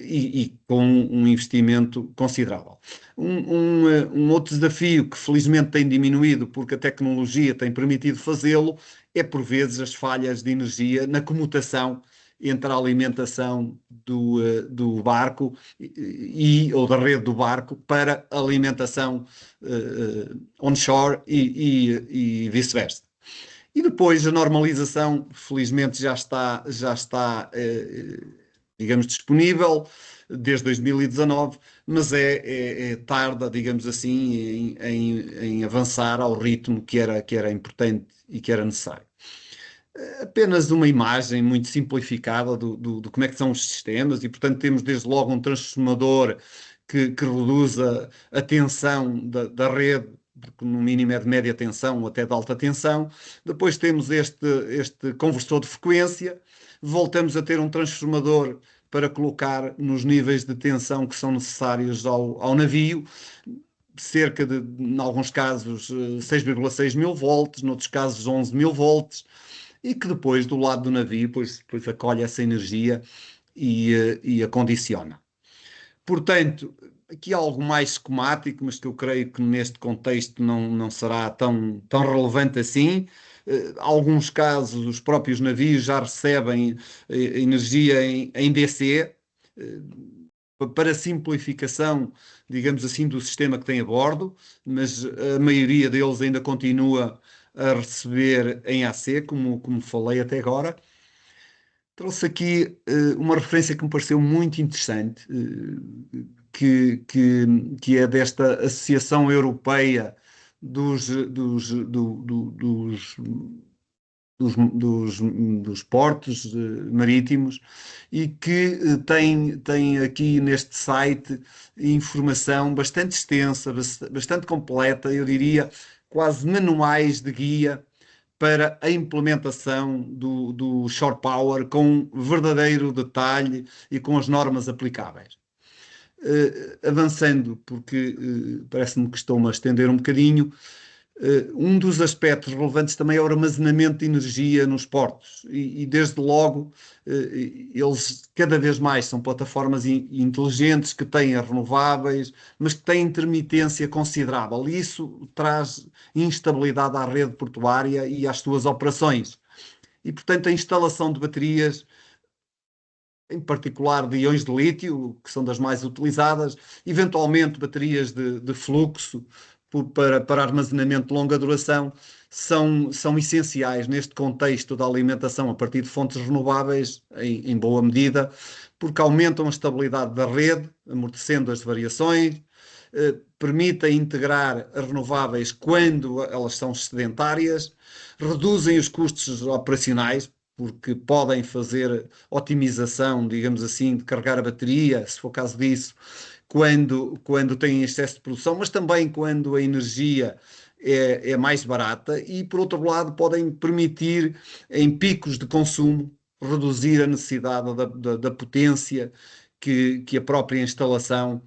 Speaker 2: E com um investimento considerável. Um outro desafio que felizmente tem diminuído porque a tecnologia tem permitido fazê-lo é por vezes as falhas de energia na comutação entre a alimentação do barco ou da rede do barco para a alimentação onshore e vice-versa. E depois a normalização, felizmente, já está digamos, disponível desde 2019, mas tarda, digamos assim, em avançar ao ritmo que era importante e que era necessário. Apenas uma imagem muito simplificada de como é que são os sistemas e, portanto, temos desde logo um transformador que reduz a tensão da rede, porque no mínimo é de média tensão ou até de alta tensão. Depois temos este conversor de frequência, voltamos a ter um transformador para colocar nos níveis de tensão que são necessários ao navio, cerca de, em alguns casos, 6,6 mil volts, noutros casos 11 mil volts, e que depois, do lado do navio, depois acolhe essa energia e a condiciona. Portanto, aqui há algo mais esquemático, mas que eu creio que neste contexto não será tão relevante assim. Alguns casos, os próprios navios já recebem energia em DC, para simplificação, digamos assim, do sistema que tem a bordo, mas a maioria deles ainda continua a receber em AC, como falei até agora. Trouxe aqui uma referência que me pareceu muito interessante, que é desta Associação Europeia dos portos marítimos e que tem aqui neste site informação bastante extensa, bastante completa, eu diria quase manuais de guia para a implementação do Shore Power com verdadeiro detalhe e com as normas aplicáveis. Avançando, porque parece-me que estou-me a estender um bocadinho, um dos aspectos relevantes também é o armazenamento de energia nos portos e desde logo eles cada vez mais são plataformas inteligentes que têm renováveis, mas que têm intermitência considerável e isso traz instabilidade à rede portuária e às suas operações. E, portanto, a instalação de baterias, em particular de íons de lítio, que são das mais utilizadas, eventualmente baterias de fluxo para armazenamento de longa duração, são essenciais neste contexto da alimentação a partir de fontes renováveis, em boa medida, porque aumentam a estabilidade da rede, amortecendo as variações, permitem integrar as renováveis quando elas são sedentárias, reduzem os custos operacionais, porque podem fazer otimização, digamos assim, de carregar a bateria, se for o caso disso, quando têm excesso de produção, mas também quando a energia é mais barata e, por outro lado, podem permitir, em picos de consumo, reduzir a necessidade da potência que a própria instalação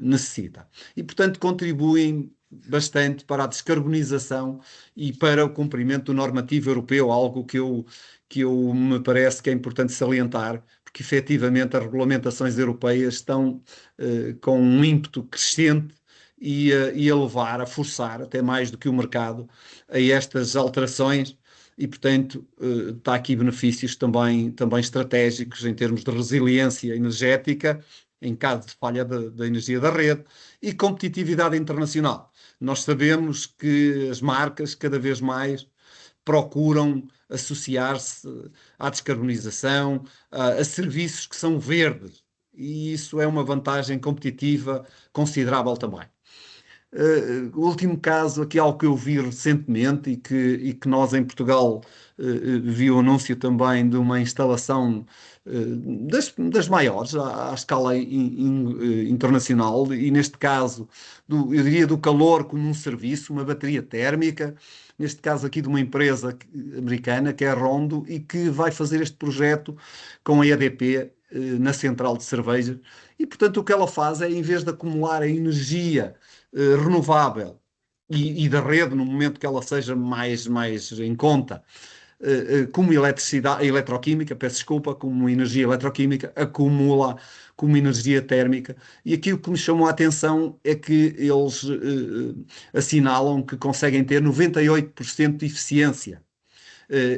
Speaker 2: necessita. E, portanto, contribuem bastante para a descarbonização e para o cumprimento do normativo europeu, algo que eu me parece que é importante salientar, porque efetivamente as regulamentações europeias estão com um ímpeto crescente e a levar, a forçar, até mais do que o mercado, a estas alterações. E, portanto, está aqui benefícios também estratégicos em termos de resiliência energética, em caso de falha da energia da rede, e competitividade internacional. Nós sabemos que as marcas cada vez mais procuram associar-se à descarbonização, a serviços que são verdes, e isso é uma vantagem competitiva considerável também. O último caso, aqui algo que eu vi recentemente e que nós em Portugal vi o anúncio também de uma instalação das maiores à escala internacional, e neste caso, eu diria do calor como um serviço, uma bateria térmica, neste caso aqui de uma empresa americana que é a Rondo e que vai fazer este projeto com a EDP na central de cerveja. E portanto o que ela faz é, em vez de acumular a energia renovável e da rede, no momento que ela seja mais em conta, como eletricidade, eletroquímica, peço desculpa, como energia eletroquímica, acumula como energia térmica. E aquilo que me chamou a atenção é que eles assinalam que conseguem ter 98% de eficiência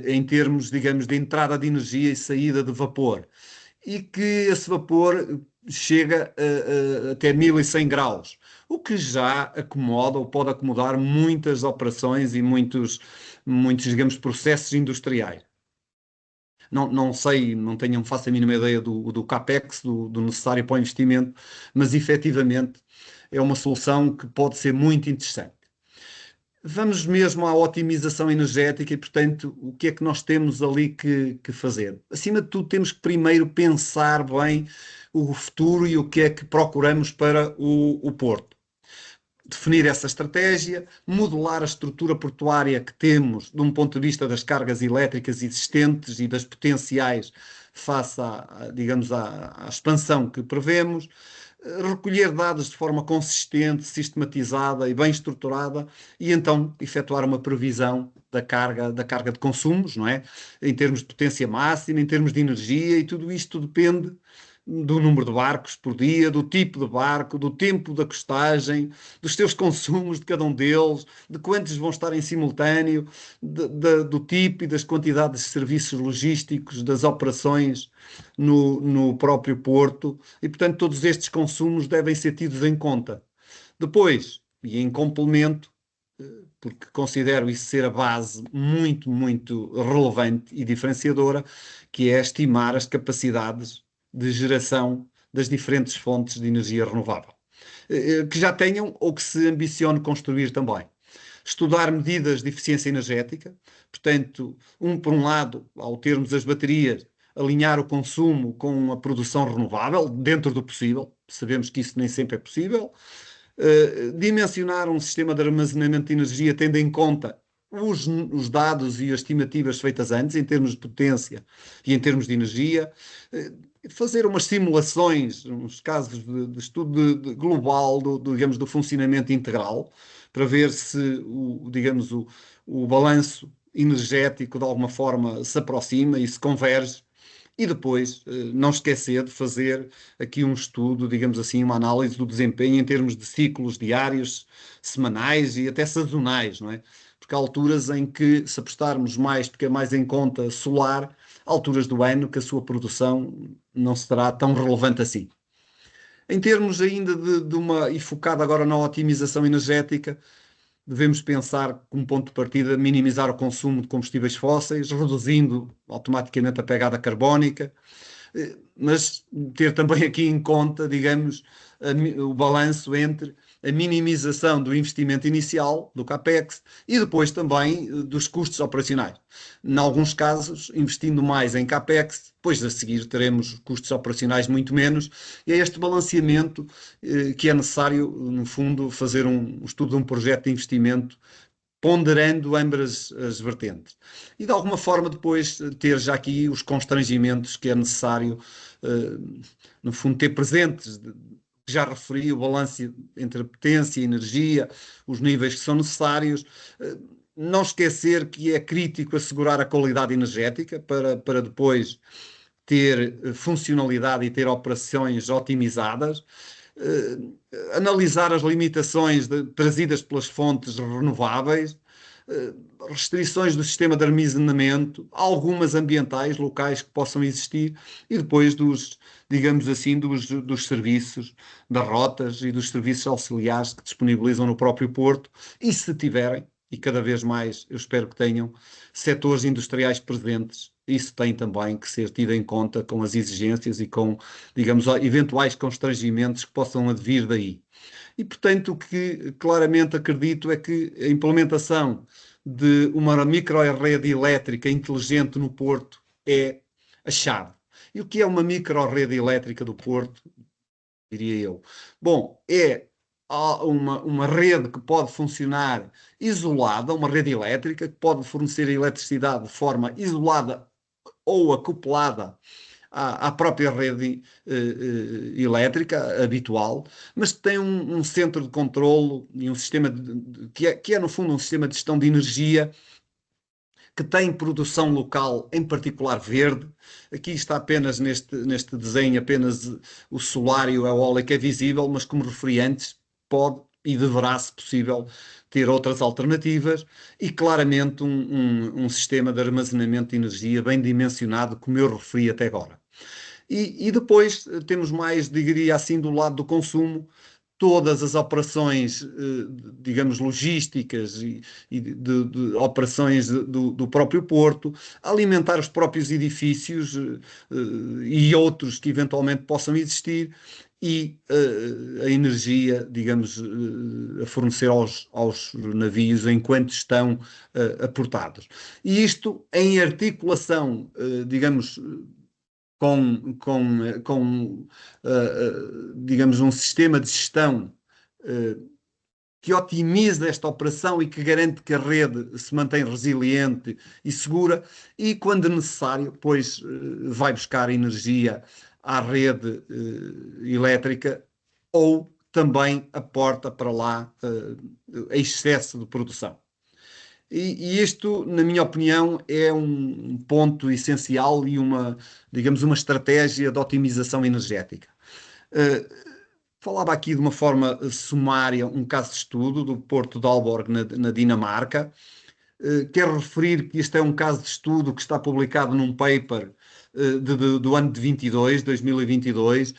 Speaker 2: em termos, digamos, de entrada de energia e saída de vapor. E que esse vapor chega até 1100 graus, o que já acomoda ou pode acomodar muitas operações e muitos, digamos, processos industriais. Não sei, não tenho, não faço a mínima ideia do CAPEX, do necessário para o investimento, mas efetivamente é uma solução que pode ser muito interessante. Vamos mesmo à otimização energética e, portanto, o que é que nós temos ali que fazer? Acima de tudo, temos que primeiro pensar bem o futuro e o que é que procuramos para o Porto. Definir essa estratégia, modelar a estrutura portuária que temos de um ponto de vista das cargas elétricas existentes e das potenciais face digamos, à expansão que prevemos, recolher dados de forma consistente, sistematizada e bem estruturada e então efetuar uma previsão da carga de consumos, não é? Em termos de potência máxima, em termos de energia, e tudo isto depende do número de barcos por dia, do tipo de barco, do tempo da costagem, dos teus consumos de cada um deles, de quantos vão estar em simultâneo, do tipo e das quantidades de serviços logísticos, das operações no próprio porto, e portanto todos estes consumos devem ser tidos em conta. Depois, e em complemento, porque considero isso ser a base muito, muito relevante e diferenciadora, que é estimar as capacidades de geração das diferentes fontes de energia renovável, que já tenham ou que se ambicione construir também. Estudar medidas de eficiência energética, portanto, por um lado, ao termos as baterias, alinhar o consumo com a produção renovável, dentro do possível, sabemos que isso nem sempre é possível, dimensionar um sistema de armazenamento de energia tendo em conta os dados e as estimativas feitas antes, em termos de potência e em termos de energia, fazer umas simulações, uns casos de estudo global digamos, do funcionamento integral, para ver se digamos, o balanço energético de alguma forma se aproxima e se converge. E depois, não esquecer de fazer aqui um estudo, digamos assim, uma análise do desempenho em termos de ciclos diários, semanais e até sazonais, não é? Porque há alturas em que, se apostarmos mais, porque é mais em conta solar, há alturas do ano que a sua produção não será tão relevante assim. Em termos ainda e focado agora na otimização energética, devemos pensar, como ponto de partida, minimizar o consumo de combustíveis fósseis, reduzindo automaticamente a pegada carbónica, mas ter também aqui em conta, digamos, o balanço entre a minimização do investimento inicial, do CAPEX, e depois também dos custos operacionais. Em alguns casos, investindo mais em CAPEX, depois a seguir teremos custos operacionais muito menos, e é este balanceamento que é necessário, no fundo, fazer um estudo de um projeto de investimento ponderando ambas as vertentes. E de alguma forma depois ter já aqui os constrangimentos que é necessário, no fundo, ter presentes. Já referi o balanço entre a potência e a energia, os níveis que são necessários. Não esquecer que é crítico assegurar a qualidade energética para depois ter funcionalidade e ter operações otimizadas. Analisar as limitações trazidas pelas fontes renováveis, restrições do sistema de armazenamento, algumas ambientais locais que possam existir e depois digamos assim, dos serviços, das rotas e dos serviços auxiliares que disponibilizam no próprio Porto e se tiverem, e cada vez mais eu espero que tenham, setores industriais presentes. Isso tem também que ser tido em conta com as exigências e com, digamos, eventuais constrangimentos que possam advir daí. E, portanto, o que claramente acredito é que a implementação de uma micro-rede elétrica inteligente no Porto é a chave. E o que é uma micro-rede elétrica do Porto, diria eu? Bom, é uma rede que pode funcionar isolada, uma rede elétrica que pode fornecer eletricidade de forma isolada ou acoplada à própria rede elétrica habitual, mas que tem um centro de controlo e um sistema que é, no fundo, um sistema de gestão de energia que tem produção local, em particular verde. Aqui está apenas neste desenho, apenas o solar e a eólica é visível, mas como referi antes, pode e deverá, se possível, ter outras alternativas e claramente um sistema de armazenamento de energia bem dimensionado, como eu referi até agora. E depois temos mais, diria assim, do lado do consumo, todas as operações, digamos, logísticas e de operações do próprio Porto, alimentar os próprios edifícios e outros que eventualmente possam existir e a energia, digamos, a fornecer aos navios enquanto estão aportados. E isto em articulação, digamos, digamos, um sistema de gestão que otimiza esta operação e que garante que a rede se mantém resiliente e segura e, quando necessário, pois vai buscar energia à rede elétrica ou também aporta para lá excesso de produção. E isto, na minha opinião, é um ponto essencial e digamos, uma estratégia de otimização energética. Falava aqui de uma forma sumária um caso de estudo do Porto de Aalborg, na Dinamarca. Quero referir que este é um caso de estudo que está publicado num paper do ano de 2022.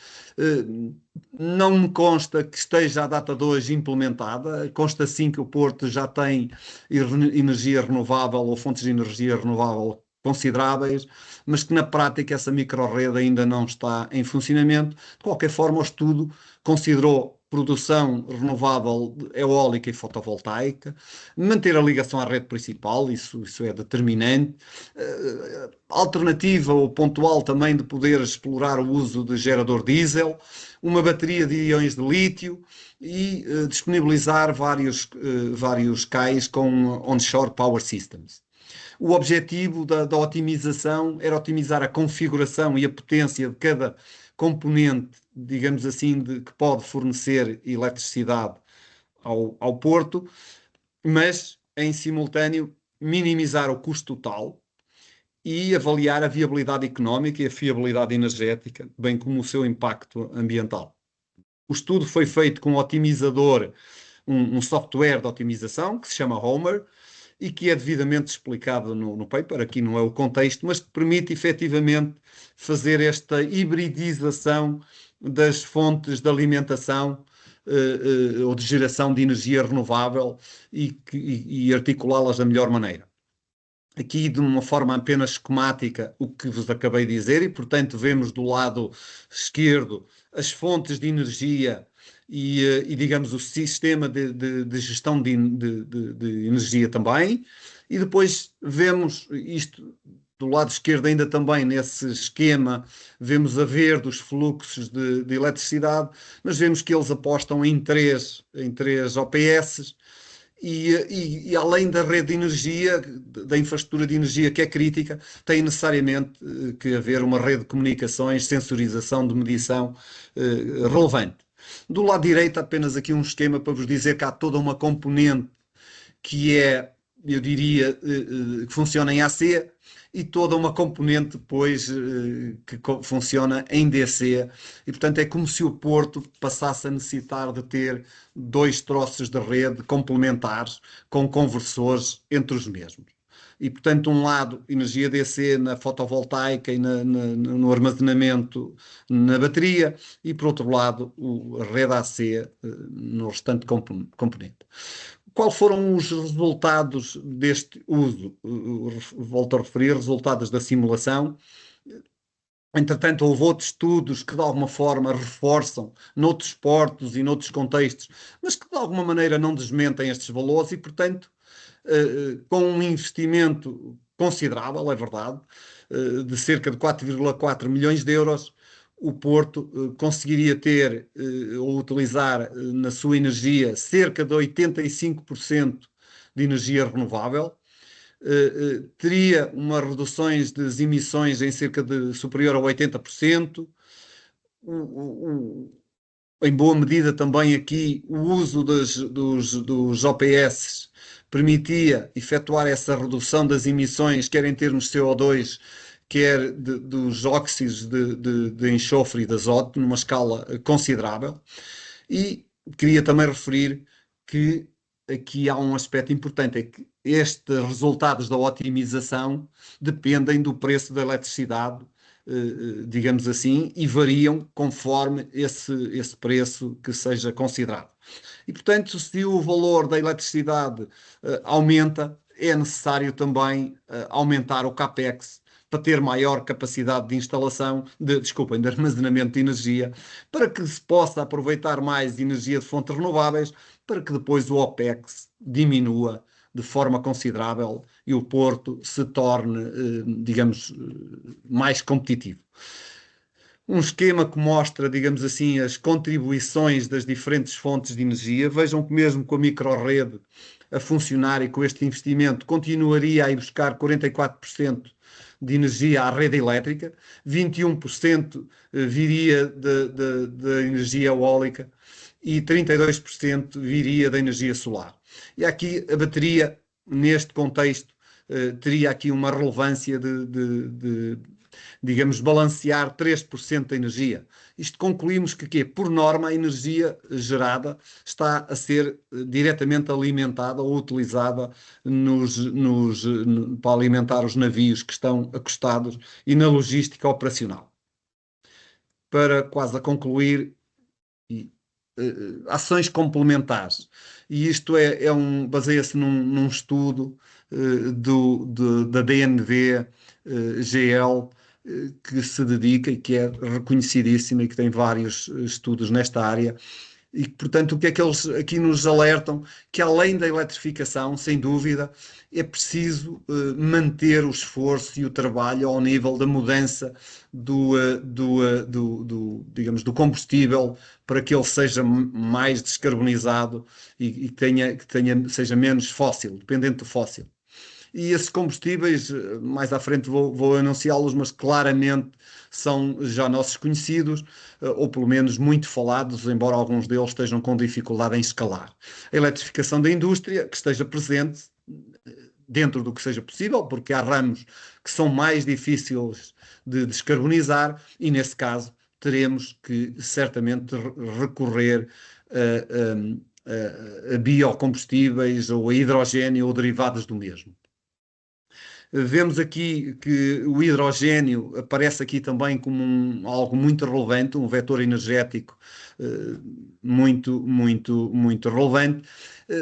Speaker 2: Não me consta que esteja a data de hoje implementada, consta sim que o Porto já tem energia renovável ou fontes de energia renovável consideráveis, mas que na prática essa microrrede ainda não está em funcionamento. De qualquer forma, o estudo considerou produção renovável eólica e fotovoltaica, manter a ligação à rede principal, isso é determinante, alternativa ou pontual também de poder explorar o uso de gerador diesel, uma bateria de íons de lítio e disponibilizar vários cais com onshore power systems. O objetivo da otimização era otimizar a configuração e a potência de cada componente, digamos assim, que pode fornecer eletricidade ao Porto, mas, em simultâneo, minimizar o custo total e avaliar a viabilidade económica e a fiabilidade energética, bem como o seu impacto ambiental. O estudo foi feito com um otimizador, um software de otimização que se chama Homer e que é devidamente explicado no paper, aqui não é o contexto, mas que permite efetivamente fazer esta hibridização das fontes de alimentação ou de geração de energia renovável e articulá-las da melhor maneira. aqui de uma forma apenas esquemática o que vos acabei de dizer, e portanto vemos do lado esquerdo as fontes de energia e digamos o sistema de gestão de energia também, e depois vemos isto do lado esquerdo ainda também nesse esquema, vemos a ver dos fluxos de eletricidade, mas vemos que eles apostam em três OPS, e além da rede de energia, da infraestrutura de energia que é crítica, tem necessariamente que haver uma rede de comunicações, sensorização, de medição relevante. Do lado direito, apenas aqui um esquema para vos dizer que há toda uma componente que é, eu diria, que funciona em AC, e toda uma componente depois que funciona em DC, e portanto é como se o Porto passasse a necessitar de ter dois troços de rede complementares com conversores entre os mesmos. E, portanto, um lado, energia DC na fotovoltaica e no armazenamento na bateria, e, por outro lado, a rede AC no restante componente. Qual foram os resultados deste uso? Volto a referir, resultados da simulação. Entretanto, houve outros estudos que de alguma forma reforçam noutros portos e noutros contextos, mas que de alguma maneira não desmentem estes valores e, portanto, com um investimento considerável, é verdade, de cerca de 4,4 milhões de euros, o Porto conseguiria ter ou utilizar na sua energia cerca de 85% de energia renovável, teria uma reduções das emissões em cerca de superior a 80%, em boa medida também aqui o uso dos OPS permitia efetuar essa redução das emissões, quer em termos de CO2, quer dos óxidos de enxofre e de azoto, numa escala considerável. E queria também referir que aqui há um aspecto importante, é que estes resultados da otimização dependem do preço da eletricidade, digamos assim, e variam conforme esse preço que seja considerado. E, portanto, se o valor da eletricidade aumenta, é necessário também aumentar o CAPEX para ter maior capacidade de instalação, de armazenamento de energia, para que se possa aproveitar mais energia de fontes renováveis, para que depois o OPEX diminua de forma considerável e o Porto se torne, digamos, mais competitivo. Um esquema que mostra, digamos assim, as contribuições das diferentes fontes de energia. Vejam que mesmo com a microrrede a funcionar e com este investimento continuaria a ir buscar 44% de energia à rede elétrica, 21% viria da energia eólica e 32% viria da energia solar. E aqui a bateria, neste contexto, teria aqui uma relevância digamos, balancear 3% da energia. Isto concluímos que, por norma, a energia gerada está a ser diretamente alimentada ou utilizada para alimentar os navios que estão acostados e na logística operacional. Para quase a concluir, ações complementares. E isto baseia-se num estudo da DNV GL, que se dedica e que é reconhecidíssima e que tem vários estudos nesta área. E, portanto, o que é que eles aqui nos alertam? Que além da eletrificação, sem dúvida, é preciso manter o esforço e o trabalho ao nível da mudança digamos, do combustível para que ele seja mais descarbonizado e seja menos fóssil, dependente do fóssil. E esses combustíveis, mais à frente vou anunciá-los, mas claramente são já nossos conhecidos, ou pelo menos muito falados, embora alguns deles estejam com dificuldade em escalar. A eletrificação da indústria, que esteja presente dentro do que seja possível, porque há ramos que são mais difíceis de descarbonizar, e nesse caso teremos que certamente recorrer a biocombustíveis ou a hidrogênio ou derivados do mesmo. Vemos aqui que o hidrogênio aparece aqui também como algo muito relevante, um vetor energético muito relevante.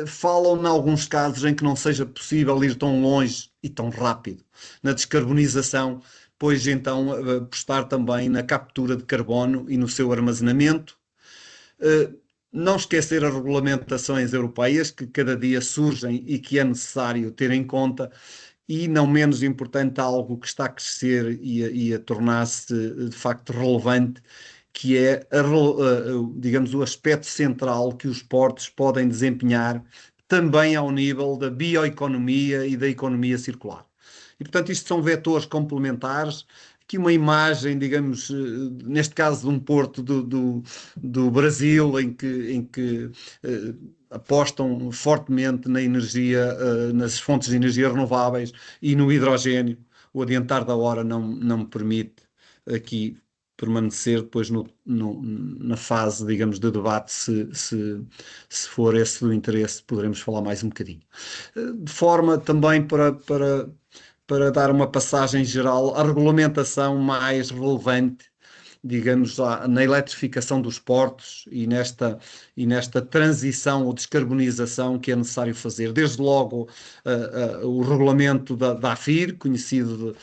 Speaker 2: Falam, em alguns casos, em que não seja possível ir tão longe e tão rápido na descarbonização, pois então apostar também na captura de carbono e no seu armazenamento. Não esquecer as regulamentações europeias que cada dia surgem e que é necessário ter em conta, e não menos importante, algo que está a crescer e a tornar-se de facto relevante, que é, digamos, o aspecto central que os portos podem desempenhar também ao nível da bioeconomia e da economia circular. E, portanto, isto são vetores complementares. Aqui uma imagem, digamos, neste caso de um porto do Brasil, em que apostam fortemente na energia, nas fontes de energia renováveis e no hidrogênio. O adiantar da hora não me permite aqui permanecer depois na fase, digamos, de debate. Se for esse do interesse, poderemos falar mais um bocadinho. De forma também para dar uma passagem geral, a regulamentação mais relevante, digamos, na eletrificação dos portos e nesta transição ou descarbonização que é necessário fazer. Desde logo, o regulamento da AFIR, conhecido,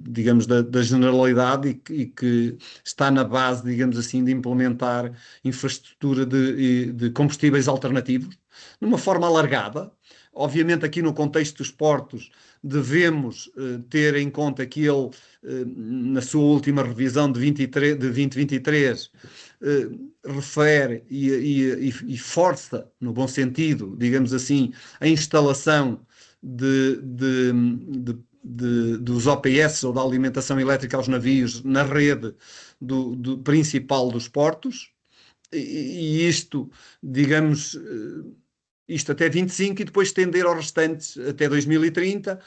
Speaker 2: digamos, da Generalidade, e que está na base, digamos assim, de implementar infraestrutura de combustíveis alternativos, numa forma alargada. Obviamente, aqui no contexto dos portos, devemos ter em conta que ele, na sua última revisão de 2023, refere e força, no bom sentido, digamos assim, a instalação dos OPS, ou da alimentação elétrica aos navios, na rede principal dos portos. E isto, digamos, isto até 25, e depois estender aos restantes até 2030.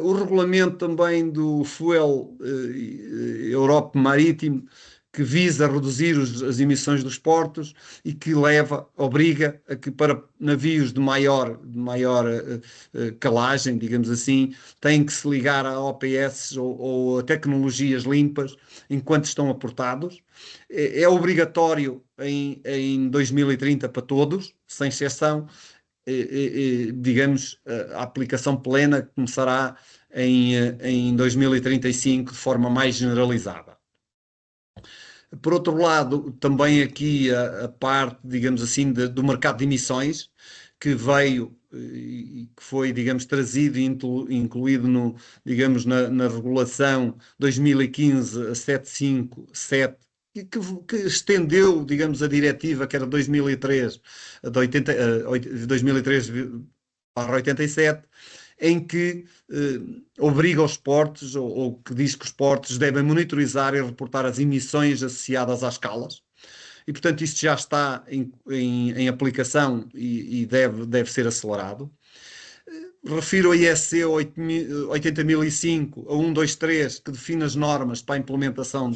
Speaker 2: O regulamento também do Fuel Europe Marítimo, que visa reduzir as emissões dos portos e que obriga a que, para navios de maior calagem, digamos assim, têm que se ligar a OPS ou a tecnologias limpas enquanto estão aportados. É obrigatório em 2030 para todos, sem exceção. Digamos, a aplicação plena começará em 2035 de forma mais generalizada. Por outro lado, também aqui a parte, digamos assim, do mercado de emissões, que veio e que foi, digamos, trazido e incluído digamos, na regulação 2015 a 757, e que estendeu, digamos, a diretiva que era 2003 de 2003 para 87, em que obriga os portos, ou que diz que os portos devem monitorizar e reportar as emissões associadas às escalas. E, portanto, isto já está em aplicação e deve ser acelerado. Refiro a IEC 80005 a 123, que define as normas para a implementação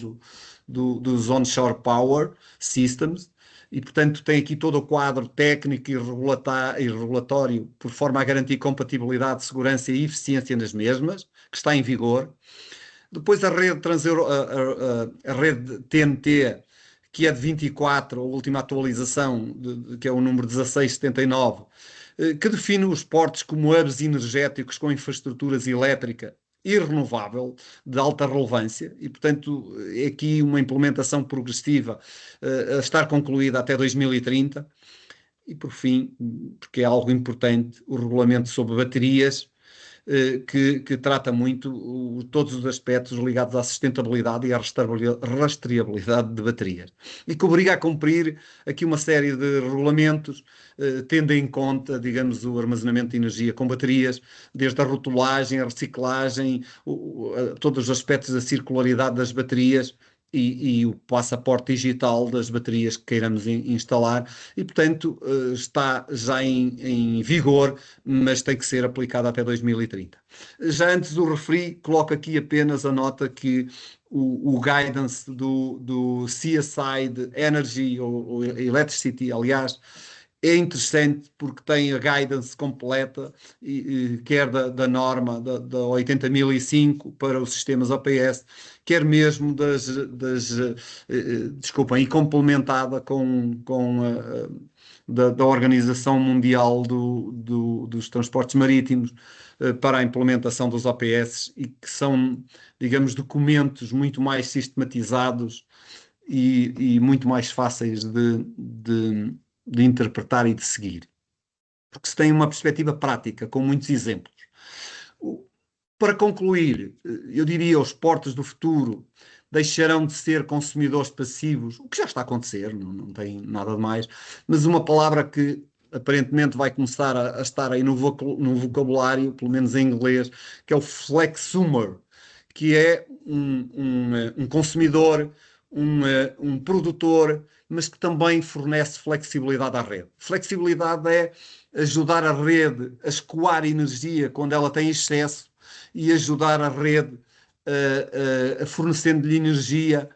Speaker 2: dos onshore power systems, e, portanto, tem aqui todo o quadro técnico e regulatório por forma a garantir compatibilidade, segurança e eficiência nas mesmas, que está em vigor. Depois a rede TNT, que é de 24, a última atualização, que é o número 1679, que define os portos como hubs energéticos com infraestruturas elétrica e renovável de alta relevância, e, portanto, é aqui uma implementação progressiva a estar concluída até 2030. E, por fim, porque é algo importante, o regulamento sobre baterias, que trata muito todos os aspectos ligados à sustentabilidade e à rastreabilidade de baterias, e que obriga a cumprir aqui uma série de regulamentos, tendo em conta, digamos, o armazenamento de energia com baterias, desde a rotulagem, a reciclagem, todos os aspectos da circularidade das baterias, e o passaporte digital das baterias que queiramos instalar. E, portanto, está já em vigor, mas tem que ser aplicado até 2030. Já antes do referi, coloco aqui apenas a nota que o guidance do Seaside Energy, ou Electricity, aliás, é interessante porque tem a guidance completa, quer da norma da 80.005 para os sistemas OPS, quer mesmo desculpem, e complementada com da Organização Mundial dos Transportes Marítimos para a implementação dos OPS, e que são, digamos, documentos muito mais sistematizados e muito mais fáceis de interpretar e de seguir, porque se tem uma perspectiva prática, com muitos exemplos. Para concluir, eu diria, os portos do futuro deixarão de ser consumidores passivos, o que já está a acontecer, não tem nada de mais, mas uma palavra que aparentemente vai começar a estar aí no vocabulário, pelo menos em inglês, que é o flexumer, que é um consumidor, um produtor, mas que também fornece flexibilidade à rede. Flexibilidade é ajudar a rede a escoar energia quando ela tem excesso e ajudar a rede a fornecendo-lhe energia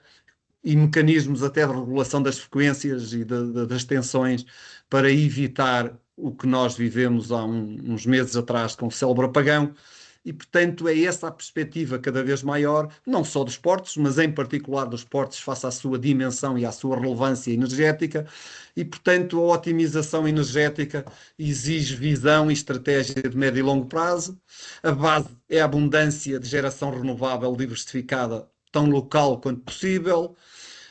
Speaker 2: e mecanismos até de regulação das frequências e das tensões para evitar o que nós vivemos há uns meses atrás com o célebre apagão. E, portanto, é essa a perspectiva cada vez maior, não só dos portos, mas em particular dos portos face à sua dimensão e à sua relevância energética. E, portanto, a otimização energética exige visão e estratégia de médio e longo prazo. A base é a abundância de geração renovável diversificada, tão local quanto possível.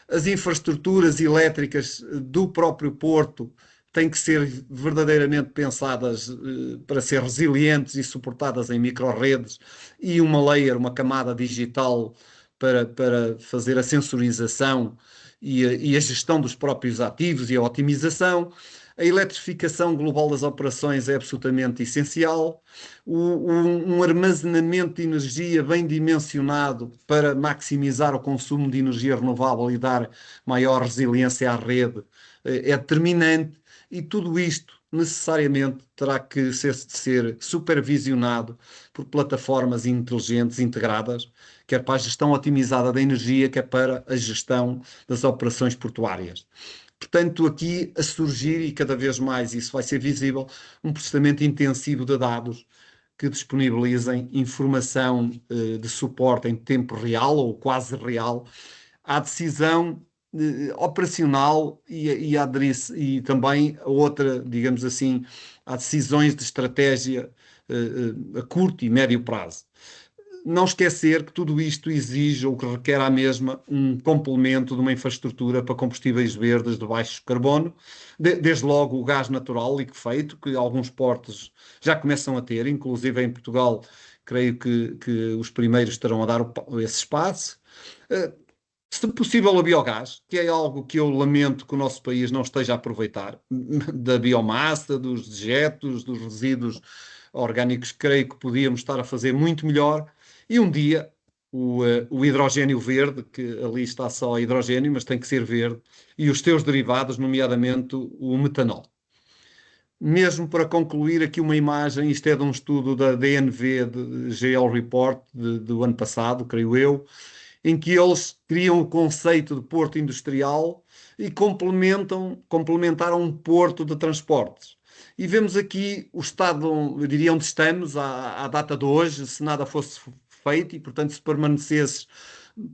Speaker 2: As infraestruturas elétricas do próprio porto têm que ser verdadeiramente pensadas para ser resilientes e suportadas em microredes, e uma layer, uma camada digital para fazer a sensorização e a gestão dos próprios ativos e a otimização. A eletrificação global das operações é absolutamente essencial. Um armazenamento de energia bem dimensionado para maximizar o consumo de energia renovável e dar maior resiliência à rede é determinante, e tudo isto necessariamente terá que ser supervisionado por plataformas inteligentes integradas, quer para a gestão otimizada da energia, quer para a gestão das operações portuárias. Portanto, aqui a surgir, e cada vez mais isso vai ser visível, um processamento intensivo de dados que disponibilizem informação de suporte em tempo real ou quase real à decisão operacional e também a outra, digamos assim, há decisões de estratégia a curto e médio prazo. Não esquecer que tudo isto exige ou que requer à mesma um complemento de uma infraestrutura para combustíveis verdes de baixo carbono, desde logo o gás natural liquefeito, que alguns portos já começam a ter, inclusive em Portugal, creio que os primeiros estarão a dar esse espaço. Se possível, a biogás, que é algo que eu lamento que o nosso país não esteja a aproveitar, da biomassa, dos dejetos, dos resíduos orgânicos, creio que podíamos estar a fazer muito melhor. E um dia o hidrogênio verde, que ali está só hidrogênio, mas tem que ser verde, e os seus derivados, nomeadamente o metanol. Mesmo para concluir aqui uma imagem, isto é de um estudo da DNV, de GL Report, do ano passado, creio eu, em que eles criam o conceito de porto industrial e complementaram um porto de transportes. E vemos aqui o estado, eu diria, onde estamos à data de hoje, se nada fosse feito, e portanto se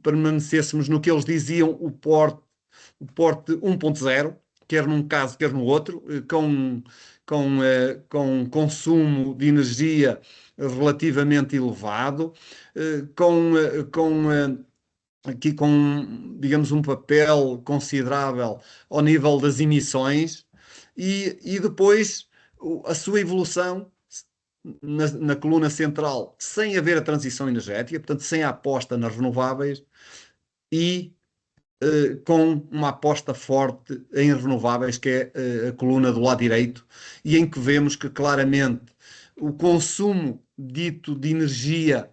Speaker 2: permanecêssemos no que eles diziam, o porte 1.0, quer num caso, quer no outro, com consumo de energia relativamente elevado, aqui com, digamos, um papel considerável ao nível das emissões, e depois a sua evolução na coluna central, sem haver a transição energética, portanto, sem a aposta nas renováveis, e com uma aposta forte em renováveis, que é a coluna do lado direito, e em que vemos que claramente o consumo dito de energia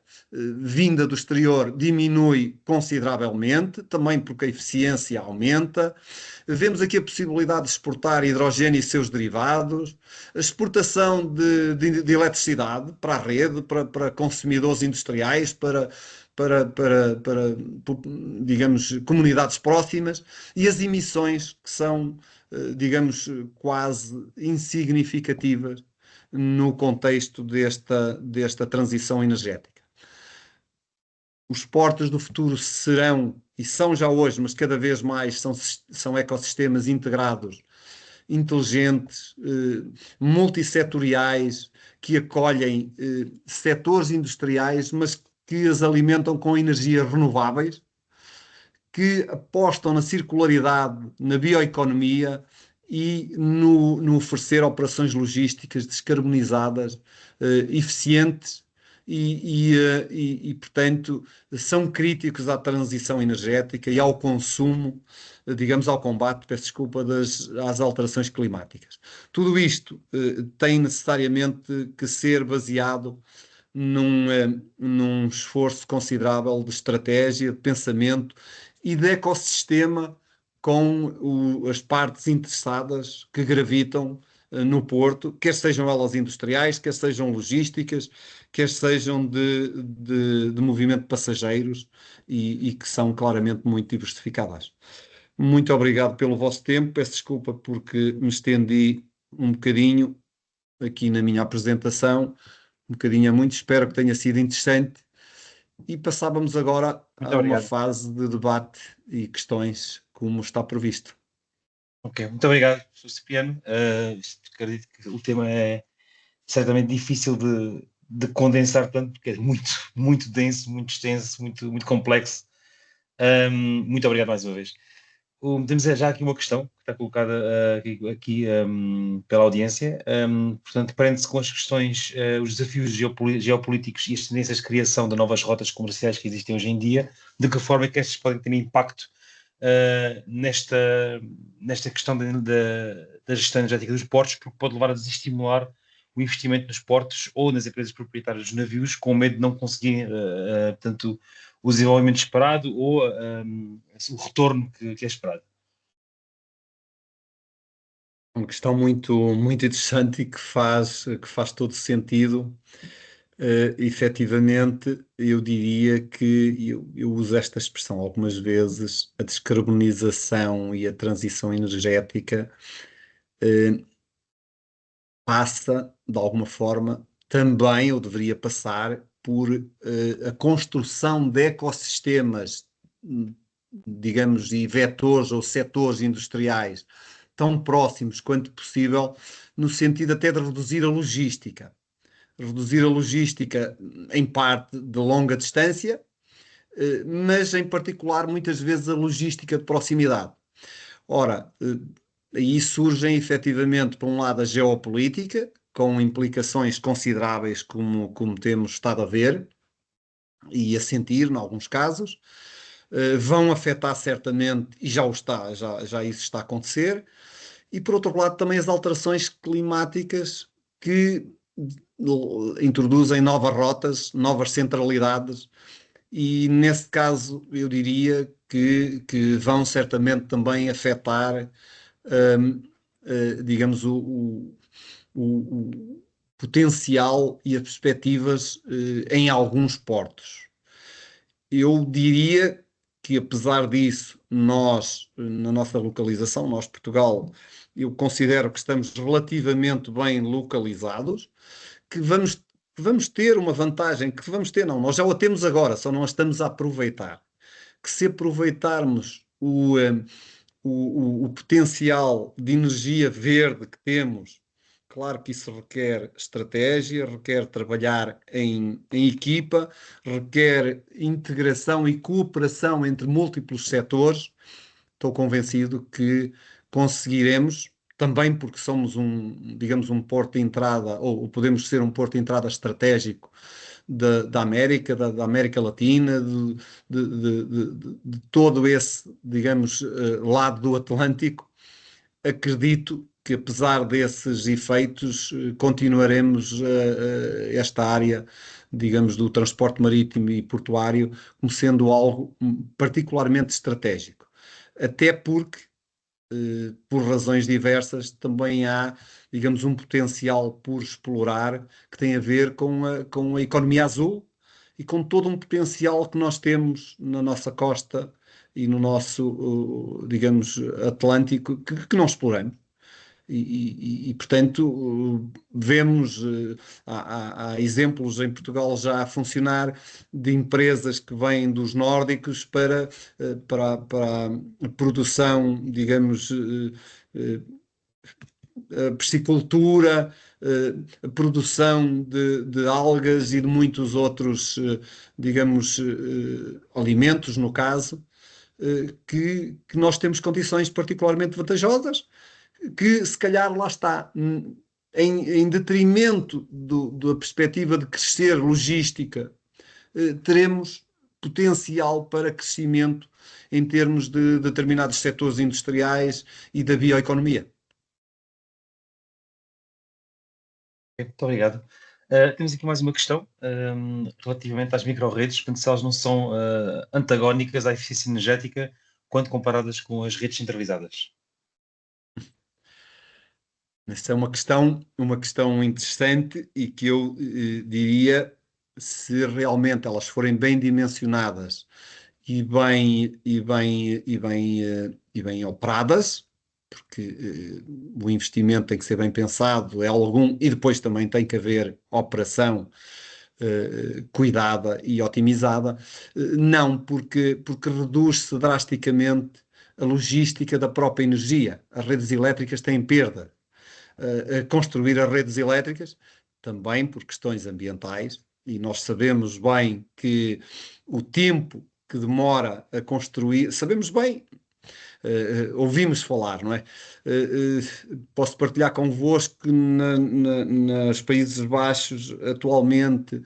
Speaker 2: vinda do exterior diminui consideravelmente, também porque a eficiência aumenta. Vemos aqui a possibilidade de exportar hidrogênio e seus derivados, a exportação de eletricidade para a rede, para consumidores industriais, para, digamos, comunidades próximas, e as emissões que são, digamos, quase insignificativas no contexto desta transição energética. Os portos do futuro serão, e são já hoje, mas cada vez mais, são ecossistemas integrados, inteligentes, multissetoriais, que acolhem setores industriais, mas que as alimentam com energias renováveis, que apostam na circularidade, na bioeconomia e no oferecer operações logísticas descarbonizadas, eficientes portanto, são críticos à transição energética e ao consumo, digamos, ao combate, peço desculpa, às alterações climáticas. Tudo isto tem necessariamente que ser baseado num esforço considerável de estratégia, de pensamento e de ecossistema com as partes interessadas que gravitam no Porto, quer sejam elas industriais, quer sejam logísticas, quer sejam de movimento de passageiros e que são claramente muito diversificadas. Muito obrigado pelo vosso tempo, peço desculpa porque me estendi um bocadinho aqui na minha apresentação, um bocadinho a muito, espero que tenha sido interessante e passávamos agora
Speaker 1: Muito
Speaker 2: a uma
Speaker 1: obrigado.
Speaker 2: fase de debate e questões como está previsto.
Speaker 1: Ok, muito obrigado, Sr. Cipriano. Acredito que o tema é certamente difícil de condensar tanto, porque é muito, muito denso, muito extenso, muito, muito complexo. Muito obrigado mais uma vez. Temos já aqui uma questão que está colocada aqui, pela audiência. Portanto, prende-se com as questões, os desafios geopolíticos e as tendências de criação de novas rotas comerciais que existem hoje em dia, de que forma é que estas podem ter impacto nesta questão da gestão energética dos portos, porque pode levar a desestimular o investimento nos portos ou nas empresas proprietárias dos navios, com medo de não conseguirem, portanto, o desenvolvimento esperado ou o retorno que é esperado.
Speaker 2: Uma questão muito, muito interessante e que faz todo sentido. Efetivamente, eu diria que eu uso esta expressão algumas vezes, a descarbonização e a transição energética passa, de alguma forma, também, ou deveria passar, por a construção de ecossistemas, digamos, e vetores ou setores industriais tão próximos quanto possível, no sentido até de reduzir a logística. Reduzir a logística, em parte, de longa distância, mas, em particular, muitas vezes a logística de proximidade. Ora, aí surgem efetivamente, por um lado, a geopolítica, com implicações consideráveis, como temos estado a ver e a sentir, em alguns casos, vão afetar certamente, e já o está, já isso está a acontecer, e por outro lado, também as alterações climáticas que introduzem novas rotas, novas centralidades, e nesse caso eu diria que vão certamente também afetar digamos, o potencial e as perspectivas em alguns portos. Eu diria que, apesar disso, nós, na nossa localização, nós, Portugal, eu considero que estamos relativamente bem localizados, que vamos ter uma vantagem, que vamos ter, não, nós já a temos agora, só não a estamos a aproveitar. Que se aproveitarmos o potencial de energia verde que temos, claro que isso requer estratégia, requer trabalhar em equipa, requer integração e cooperação entre múltiplos setores. Estou convencido que conseguiremos, também porque somos digamos, um porto de entrada, ou podemos ser um porto de entrada estratégico da América, da América Latina, de todo esse, digamos, lado do Atlântico. Acredito que, apesar desses efeitos, continuaremos esta área, digamos, do transporte marítimo e portuário como sendo algo particularmente estratégico. Até porque, por razões diversas, também há, digamos, um potencial por explorar que tem a ver com a economia azul e com todo um potencial que nós temos na nossa costa e no nosso, digamos, Atlântico, que não exploramos. Portanto, vemos, há exemplos em Portugal já a funcionar de empresas que vêm dos nórdicos para a produção, digamos, a piscicultura, a produção de algas e de muitos outros, digamos, alimentos, no caso, que nós temos condições particularmente vantajosas que se calhar lá está, em detrimento da perspectiva de crescer logística, teremos potencial para crescimento em termos de determinados setores industriais e da bioeconomia.
Speaker 1: Muito obrigado. Temos aqui mais uma questão relativamente às micro-redes, portanto, se elas não são antagónicas à eficiência energética quando comparadas com as redes centralizadas.
Speaker 2: Esta é uma questão interessante e que eu diria, se realmente elas forem bem dimensionadas e bem operadas, porque o investimento tem que ser bem pensado, é algum, e depois também tem que haver operação cuidada e otimizada, não, porque reduz-se drasticamente a logística da própria energia. As redes elétricas têm perda. Construir as redes elétricas, também por questões ambientais, e nós sabemos bem que o tempo que demora a construir, sabemos bem, ouvimos falar, não é? Posso partilhar convosco que nos Países Baixos, atualmente,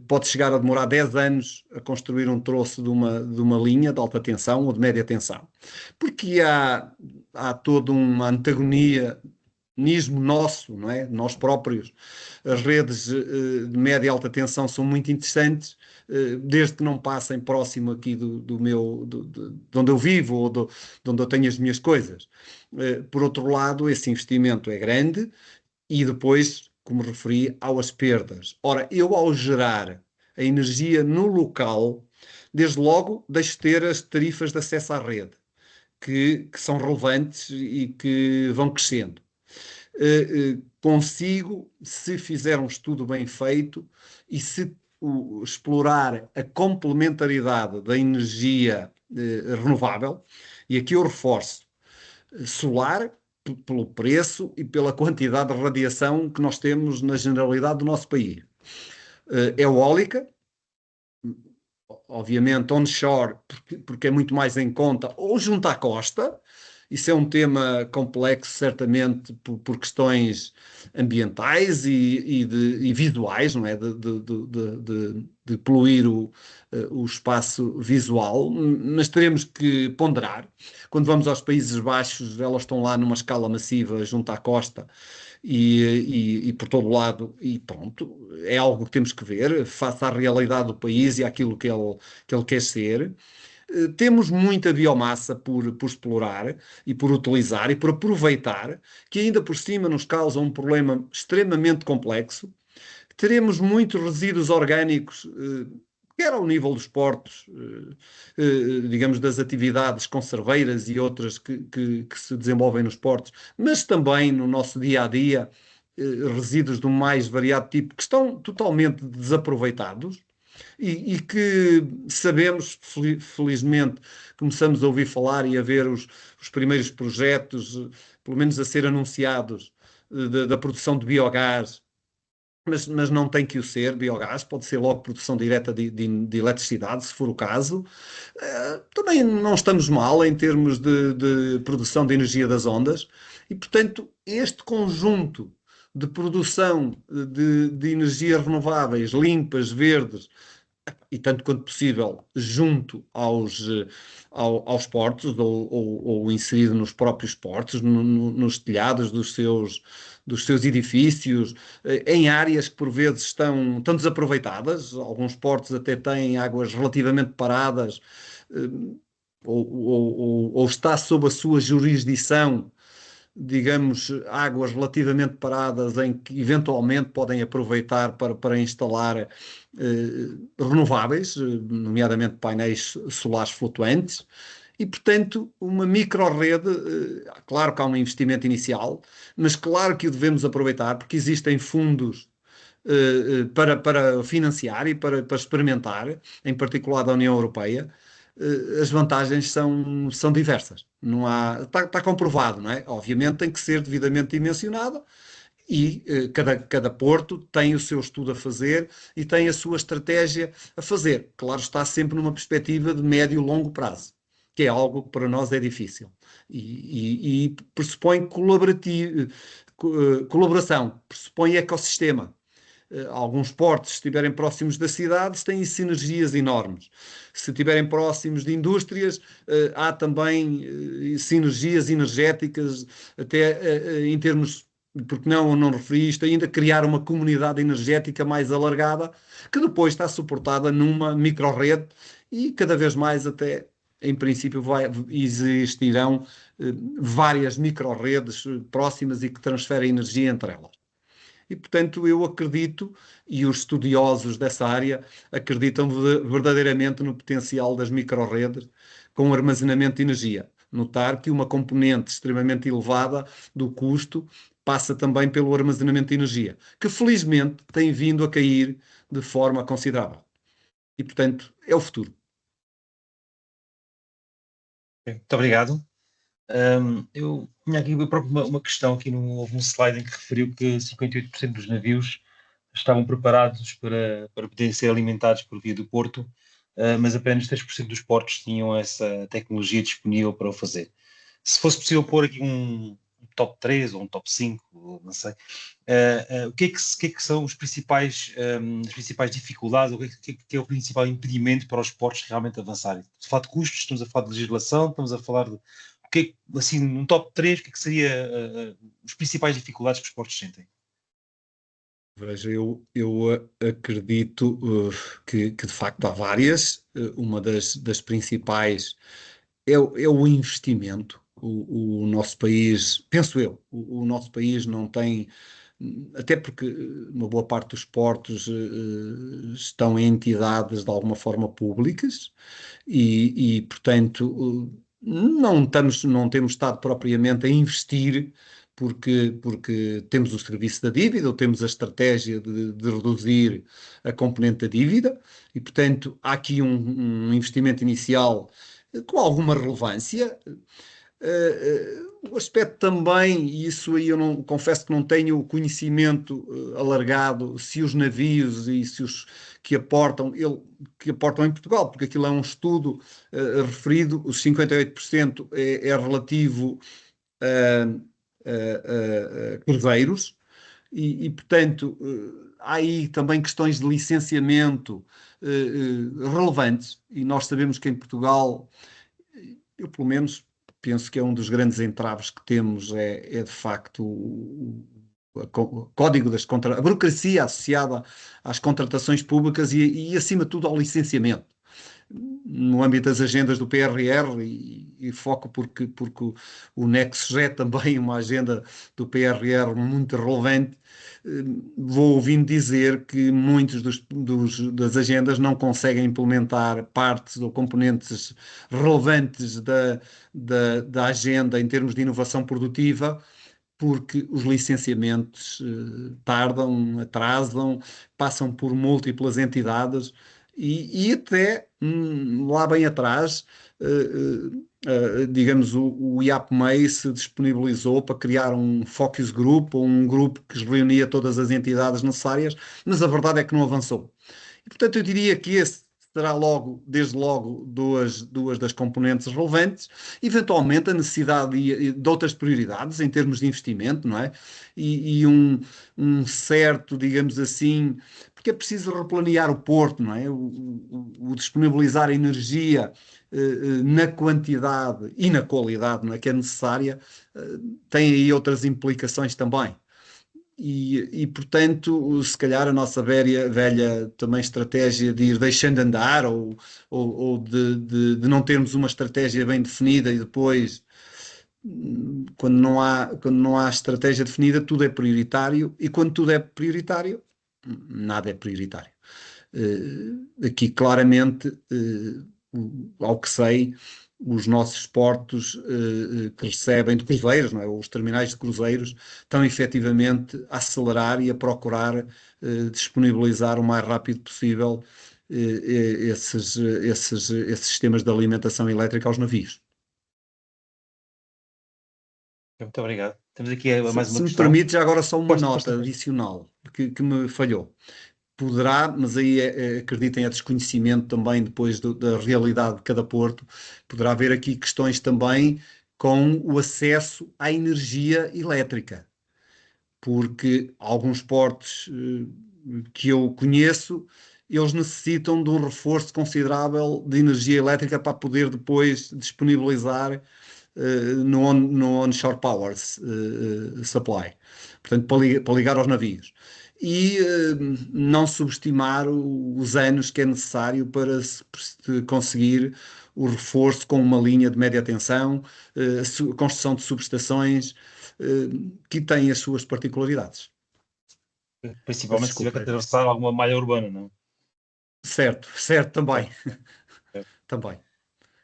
Speaker 2: pode chegar a demorar 10 anos a construir um troço de uma linha de alta tensão ou de média tensão, porque há toda uma antagonia nosso, não é? Nós próprios. As redes de média e alta tensão são muito interessantes, desde que não passem próximo aqui de onde eu vivo ou de onde eu tenho as minhas coisas. Por outro lado, esse investimento é grande e depois, como referi, há as perdas. Ora, eu ao gerar a energia no local, desde logo deixo de ter as tarifas de acesso à rede, que são relevantes e que vão crescendo. Consigo, se fizer um estudo bem feito e se explorar a complementaridade da energia renovável, e aqui eu reforço, solar, pelo preço e pela quantidade de radiação que nós temos na generalidade do nosso país. Eólica, obviamente onshore, porque é muito mais em conta, ou junto à costa. Isso é um tema complexo, certamente, por questões ambientais e visuais, não é? De poluir o espaço visual, mas teremos que ponderar. Quando vamos aos Países Baixos, elas estão lá numa escala massiva junto à costa e por todo lado, e pronto, é algo que temos que ver, face à realidade do país e àquilo que ele quer ser. Temos muita biomassa por explorar e por utilizar e por aproveitar, que ainda por cima nos causa um problema extremamente complexo. Teremos muitos resíduos orgânicos, quer ao nível dos portos, digamos, das atividades conserveiras e outras que se desenvolvem nos portos, mas também no nosso dia a dia, resíduos do mais variado tipo que estão totalmente desaproveitados e que sabemos, felizmente, começamos a ouvir falar e a ver os primeiros projetos, pelo menos a ser anunciados, da produção de biogás, mas não tem que o ser biogás, pode ser logo produção direta de eletricidade, se for o caso. Também não estamos mal em termos de produção de energia das ondas, e, portanto, este conjunto de produção de energias renováveis, limpas, verdes, e tanto quanto possível junto aos portos ou inserido nos próprios portos, nos telhados dos seus edifícios, em áreas que por vezes estão desaproveitadas. Alguns portos até têm águas relativamente paradas, ou está sob a sua jurisdição digamos, águas relativamente paradas em que eventualmente podem aproveitar para instalar renováveis, nomeadamente painéis solares flutuantes. E, portanto, uma microrrede, claro que há um investimento inicial, mas claro que o devemos aproveitar, porque existem fundos para financiar e para experimentar, em particular da União Europeia. As vantagens são diversas. Não há, está comprovado, não é? Obviamente tem que ser devidamente dimensionado e cada porto tem o seu estudo a fazer e tem a sua estratégia a fazer. Claro, está sempre numa perspectiva de médio e longo prazo, que é algo que para nós é difícil. E pressupõe colaboração, pressupõe ecossistema. Alguns portos, se estiverem próximos das cidades, têm sinergias enormes. Se estiverem próximos de indústrias, há também sinergias energéticas, até em termos, porque não referi isto ainda, criar uma comunidade energética mais alargada, que depois está suportada numa microrrede e cada vez mais até. Em princípio, existirão várias microrredes próximas e que transferem energia entre elas. E, portanto, eu acredito, e os estudiosos dessa área acreditam verdadeiramente no potencial das microrredes com armazenamento de energia. Notar que uma componente extremamente elevada do custo passa também pelo armazenamento de energia, que felizmente tem vindo a cair de forma considerável. E, portanto, é o futuro.
Speaker 1: Muito obrigado. Eu tinha aqui uma questão, aqui houve um slide em que referiu que 58% dos navios estavam preparados para poderem ser alimentados por via do porto, mas apenas 3% dos portos tinham essa tecnologia disponível para o fazer. Se fosse possível pôr aqui um top 3 ou um top 5, não sei, o que é que são as principais dificuldades, o que é o principal impedimento para os portos realmente avançarem? Estamos a falar de custos, estamos a falar de legislação, estamos a falar de, assim, num top 3, o que é que seria as principais dificuldades que os portos sentem?
Speaker 2: Veja, eu acredito que de facto há várias. Uma das principais é o investimento. O nosso país, penso eu, o nosso país não tem, até porque uma boa parte dos portos estão em entidades de alguma forma públicas portanto, não temos estado propriamente a investir porque temos o serviço da dívida ou temos a estratégia de reduzir a componente da dívida e, portanto, há aqui um investimento inicial com alguma relevância. O aspecto também, e isso aí eu não, confesso que não tenho conhecimento alargado, se os navios e se os que aportam em Portugal, porque aquilo é um estudo referido, os 58% é relativo a cruzeiros portanto, há aí também questões de licenciamento relevantes e nós sabemos que em Portugal eu, pelo menos, penso que é um dos grandes entraves que temos de facto, código a burocracia associada às contratações públicas acima de tudo, ao licenciamento. No âmbito das agendas do PRR, e foco porque o Nexo é também uma agenda do PRR muito relevante, vou ouvindo dizer que muitos das agendas não conseguem implementar partes ou componentes relevantes da agenda em termos de inovação produtiva, porque os licenciamentos tardam, atrasam, passam por múltiplas entidades até lá bem atrás, digamos, o IAPMEI se disponibilizou para criar um focus group, ou um grupo que reunia todas as entidades necessárias, mas a verdade é que não avançou. E, portanto, eu diria que esse será desde logo, duas das componentes relevantes, eventualmente a necessidade de outras prioridades em termos de investimento, não é? Um certo, digamos assim, porque é preciso replanear o porto, não é? O disponibilizar energia na quantidade e na qualidade, não é? Que é necessária, tem aí outras implicações também. Portanto, se calhar a nossa velha também estratégia de ir deixando andar ou de não termos uma estratégia bem definida e depois quando não há estratégia definida, tudo é prioritário, e quando tudo é prioritário, nada é prioritário. Aqui claramente, ao que sei, os nossos portos que recebem de cruzeiros, não é? Os terminais de cruzeiros estão efetivamente a acelerar e a procurar disponibilizar o mais rápido possível esses sistemas de alimentação elétrica aos navios.
Speaker 1: Muito obrigado. Temos aqui mais uma
Speaker 2: Se me
Speaker 1: questão.
Speaker 2: permite, já agora só uma
Speaker 1: Força, força,
Speaker 2: nota
Speaker 1: força.
Speaker 2: adicional que me falhou. Poderá, mas aí acreditem, é desconhecimento também depois da realidade de cada porto, poderá haver aqui questões também com o acesso à energia elétrica, porque alguns portos que eu conheço, eles necessitam de um reforço considerável de energia elétrica para poder depois disponibilizar no onshore power supply, portanto, para ligar aos navios. E não subestimar os anos que é necessário para se conseguir o reforço com uma linha de média tensão, a construção de subestações, que têm as suas particularidades. Peço
Speaker 1: Principalmente se tiver que
Speaker 2: desculpa.
Speaker 1: atravessar alguma malha urbana, não
Speaker 2: Certo, certo, também.
Speaker 1: é? Certo.
Speaker 2: Também.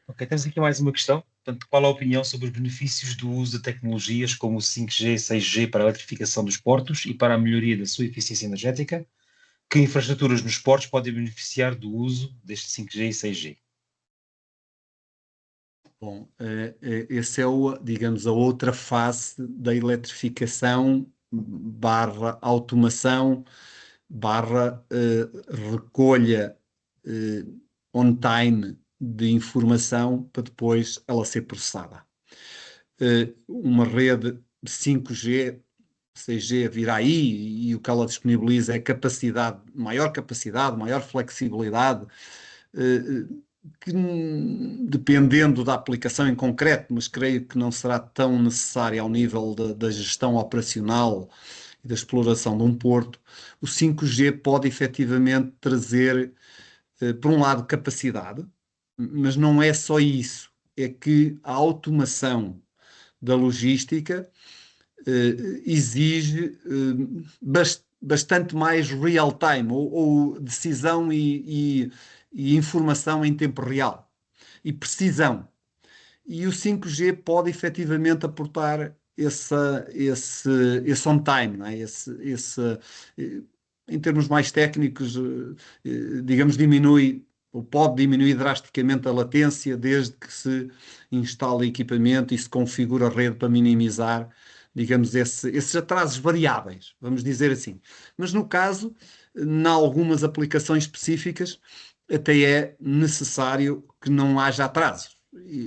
Speaker 1: Ok, temos aqui mais uma questão. Portanto, qual a opinião sobre os benefícios do uso de tecnologias como o 5G e 6G para a eletrificação dos portos e para a melhoria da sua eficiência energética? Que infraestruturas nos portos podem beneficiar do uso deste 5G e 6G?
Speaker 2: Bom, esse é digamos, a outra face da eletrificação barra automação barra recolha eh, on time de informação para depois ela ser processada. Uma rede 5G, 6G virá aí e o que ela disponibiliza é capacidade, maior flexibilidade, eh, que dependendo da aplicação em concreto, mas creio que não será tão necessária ao nível da gestão operacional e da exploração de um porto, o 5G pode efetivamente trazer, por um lado, capacidade, mas não é só isso, é que a automação da logística exige bastante mais real time, ou decisão e informação em tempo real, e precisão. E o 5G pode efetivamente aportar esse on time, não é? Eh, em termos mais técnicos, digamos, diminui ou pode diminuir drasticamente a latência desde que se instale equipamento e se configura a rede para minimizar, digamos, esses atrasos variáveis, vamos dizer assim. Mas no caso, em algumas aplicações específicas, até é necessário que não haja atrasos.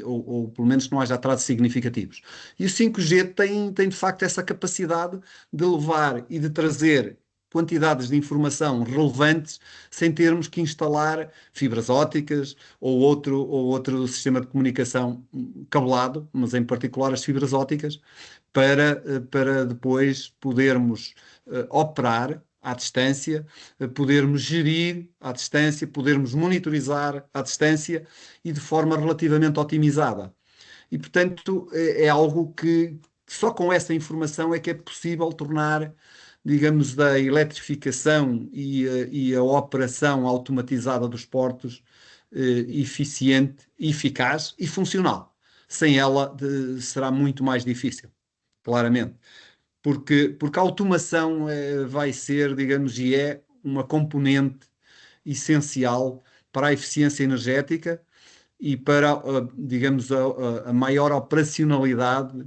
Speaker 2: Ou pelo menos que não haja atrasos significativos. E o 5G tem de facto essa capacidade de levar e de trazer quantidades de informação relevantes sem termos que instalar fibras ópticas ou outro sistema de comunicação cabelado, mas em particular as fibras ópticas, para depois podermos operar à distância, podermos gerir à distância, podermos monitorizar à distância e de forma relativamente otimizada. E, portanto, é algo que só com essa informação é que é possível tornar, digamos, da eletrificação e a operação automatizada dos portos eficiente, eficaz e funcional. Sem ela, será muito mais difícil, claramente. Porque a automação vai ser, digamos, e é uma componente essencial para a eficiência energética e para, digamos, a maior operacionalidade,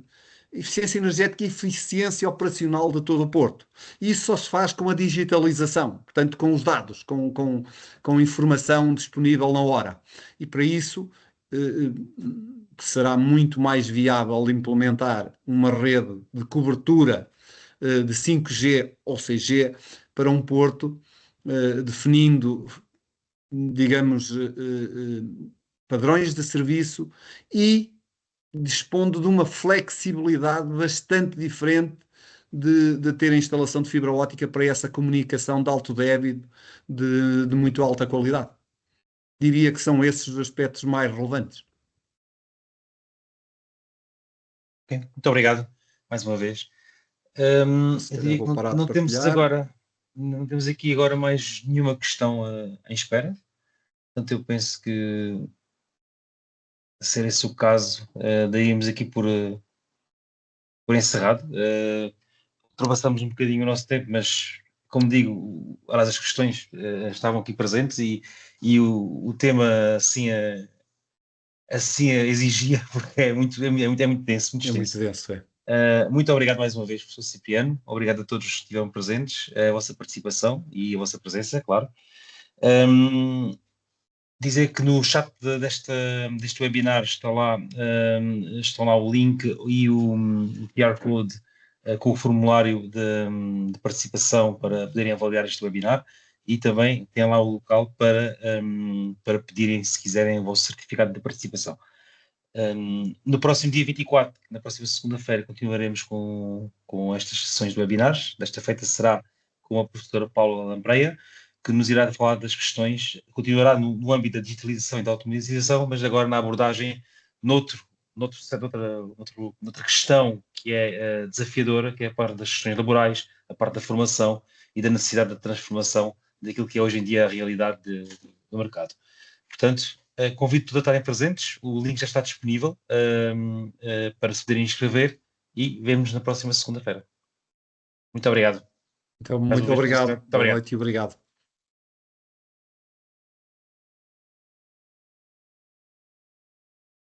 Speaker 2: eficiência energética e eficiência operacional de todo o Porto. E isso só se faz com a digitalização, portanto, com os dados, com informação disponível na hora. E para isso, será muito mais viável implementar uma rede de cobertura de 5G ou 6G para um Porto, definindo, digamos, padrões de serviço e dispondo de uma flexibilidade bastante diferente de ter a instalação de fibra óptica para essa comunicação de alto débito de muito alta qualidade. Diria que são esses os aspectos mais relevantes.
Speaker 1: Ok, muito obrigado mais uma vez.
Speaker 2: Se
Speaker 1: Eu
Speaker 2: calhar
Speaker 1: diria que
Speaker 2: vou parar de
Speaker 1: não temos
Speaker 2: partilhar.
Speaker 1: agora, não temos aqui agora mais nenhuma questão em espera. Portanto, eu penso que, ser esse o caso, daríamos aqui por encerrado. Ultrapassamos um bocadinho o nosso tempo, mas, como digo, aliás, as questões estavam aqui presentes e o tema assim exigia, porque é muito denso, muito
Speaker 2: É muito
Speaker 1: extenso.
Speaker 2: denso, é.
Speaker 1: Muito obrigado mais uma vez, professor Cipriano. Obrigado a todos que estiveram presentes, a vossa participação e a vossa presença, claro. Um, Dizer que no chat deste webinar estão lá o link e o QR Code com o formulário de participação para poderem avaliar este webinar, e também tem lá o local para pedirem, se quiserem, o vosso certificado de participação. No próximo dia 24, na próxima segunda-feira, continuaremos com estas sessões de webinars. Desta feita será com a professora Paula Lampreia, que nos irá falar das questões, continuará no âmbito da digitalização e da automatização, mas agora na abordagem noutro, noutra questão que é desafiadora, que é a parte das questões laborais, a parte da formação e da necessidade da transformação daquilo que é hoje em dia a realidade do mercado. Portanto, convido todos a estarem presentes, o link já está disponível para se poderem inscrever, e vemos na próxima segunda-feira. Muito obrigado.
Speaker 2: Então,
Speaker 1: Mais uma
Speaker 2: muito
Speaker 1: vez, professor.
Speaker 2: obrigado.
Speaker 1: Muito
Speaker 2: Boa
Speaker 1: obrigado.
Speaker 2: noite e obrigado.